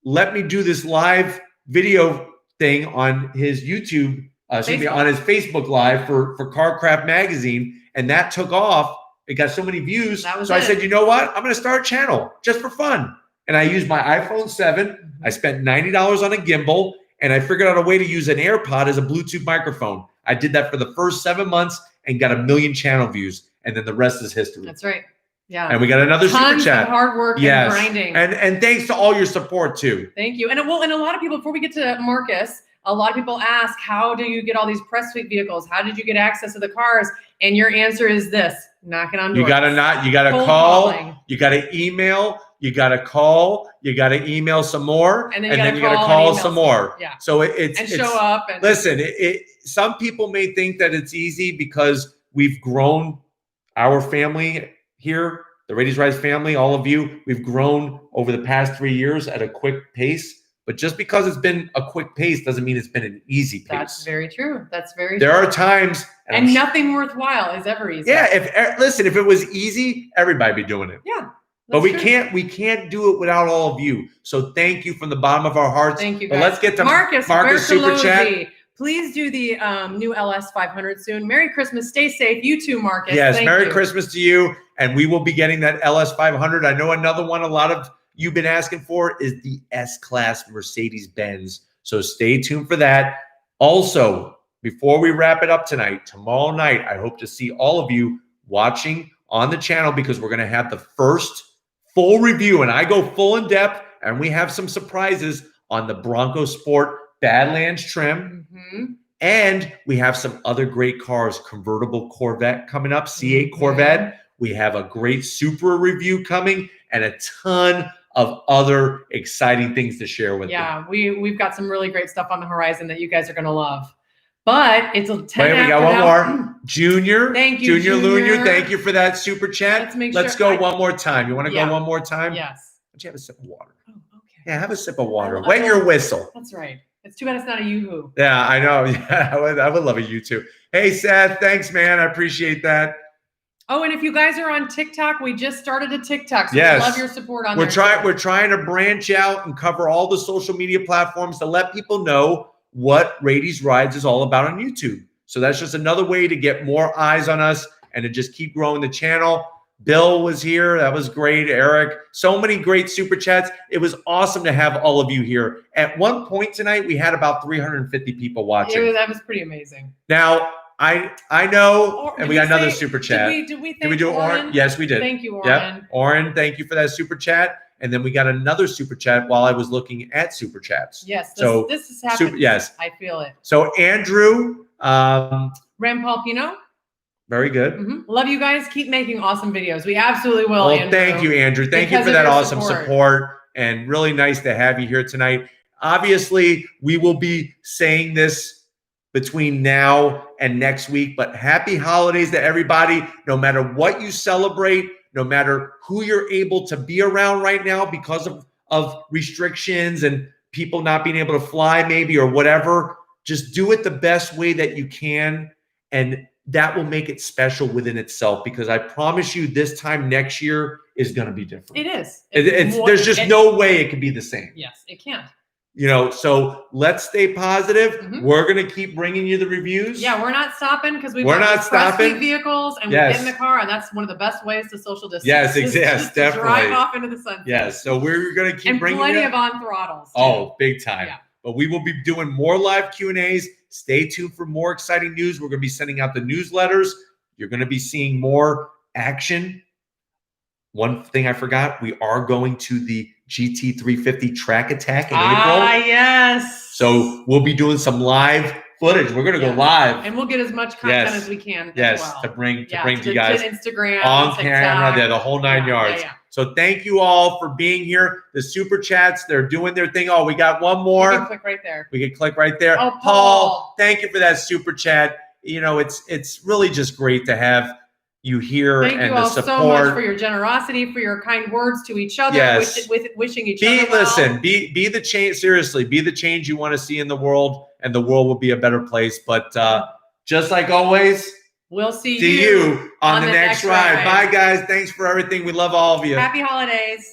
let me do this live video thing on his YouTube, on his Facebook Live for CarCraft Magazine. And that took off. It got so many views. So I said, you know what? I'm going to start a channel just for fun. And I used my iPhone 7. I spent $90 on a gimbal, and I figured out a way to use an AirPod as a Bluetooth microphone. I did that for the first 7 months and got 1 million channel views. And then the rest is history. That's right. Yeah. And we got another super chat. Of hard work and grinding. And thanks to all your support too. Thank you. And a lot of people, before we get to Marcus, a lot of people ask, how do you get all these press suite vehicles? How did you get access to the cars? And your answer is this: knocking on doors. You gotta call, you gotta email, you gotta call, you gotta email some more, and then you gotta call some more. Yeah. So it's show up. And listen, some people may think that it's easy because we've grown our family here, the Raiti's Rides family, all of you, we've grown over the past 3 years at a quick pace. But just because it's been a quick pace doesn't mean it's been an easy pace. That's very true. That's very true. There are times. And nothing worthwhile is ever easy. Yeah. If it was easy, everybody'd be doing it. Yeah. But we can't do it without all of you. So thank you from the bottom of our hearts. Thank you, guys. But let's get to Marcus Super Chat. Please do the new LS 500 soon. Merry Christmas. Stay safe. You too, Marcus. Yes. Merry Christmas to you. And we will be getting that LS 500. I know another one a lot of you've been asking for is the S-Class Mercedes-Benz. So stay tuned for that. Also, before we wrap it up tonight, tomorrow night, I hope to see all of you watching on the channel because we're going to have the first full review, and I go full in depth, and we have some surprises on the Bronco Sport Badlands trim. And we have some other great cars, convertible Corvette coming up, C8 Corvette. We have a great Supra review coming and a ton of other exciting things to share with you. Yeah, we've got some really great stuff on the horizon that you guys are going to love. But it's a 10 Wait, we got one more. Junior. Thank you, Junior Lunar. Thank you for that super chat. Let's go one more time. You want to go one more time? Yes. Why don't you have a sip of water? Oh, okay. Yeah, have a sip of water. Wet your whistle. That's right. It's too bad it's not a yoo-hoo. Yeah, I know. Yeah, I would love a you too. Hey, Seth. Thanks, man. I appreciate that. Oh, and if you guys are on TikTok, we just started a TikTok. So yes. we love your support on We're trying to branch out and cover all the social media platforms to let people know what Raity's Rides is all about on YouTube. So that's just another way to get more eyes on us and to just keep growing the channel. Bill was here. That was great. Eric. So many great super chats. It was awesome to have all of you here. At one point tonight, we had about 350 people watching. That was pretty amazing. Now, I know, and we got another super chat. Did we do Oren? Yes, we did. Thank you, Oren. Yep. Oren, thank you for that super chat. And then we got another super chat while I was looking at super chats. Yes, this is happening. Yes. I feel it. So Andrew. Rampalpino. Very good. Love you guys. Keep making awesome videos. We absolutely will, Andrew. Thank you, Andrew. Thank you for that awesome support. And really nice to have you here tonight. Obviously, we will be saying this between now and next week, but happy holidays to everybody. No matter what you celebrate, no matter who you're able to be around right now because of restrictions and people not being able to fly maybe or whatever, just do it the best way that you can. And that will make it special within itself, because I promise you this time next year is going to be different. It is. There's just no way it can be the same. Yes, it can't. You know, so let's stay positive. We're going to keep bringing you the reviews. Yeah, we're not stopping because we're not stopping vehicles, and we get in the car, and that's one of the best ways to social distance. Yes, exactly. Definitely. Drive off into the sunset. Yes, so we're going to keep bringing plenty of on throttles. Too. Oh, big time. Yeah. But we will be doing more live Q&As. Stay tuned for more exciting news. We're going to be sending out the newsletters. You're going to be seeing more action. One thing I forgot, we are going to the GT350 track attack in April. Ah, yes. So we'll be doing some live footage. We're going to go live. And we'll get as much content as we can as well. to bring to you guys Instagram, on camera, the whole 9 yards. So thank you all for being here. The super chats, they're doing their thing. Oh, we got one more. You can click right there. We can click right there. Oh, Paul, thank you for that super chat. You know, it's really just great to have you here and the support. Thank you all so much for your generosity, for your kind words to each other, wishing each other well. Listen, be the change. Seriously, be the change you want to see in the world, and the world will be a better place. But just like always, we'll see you on the next ride. Bye, guys. Thanks for everything. We love all of you. Happy holidays.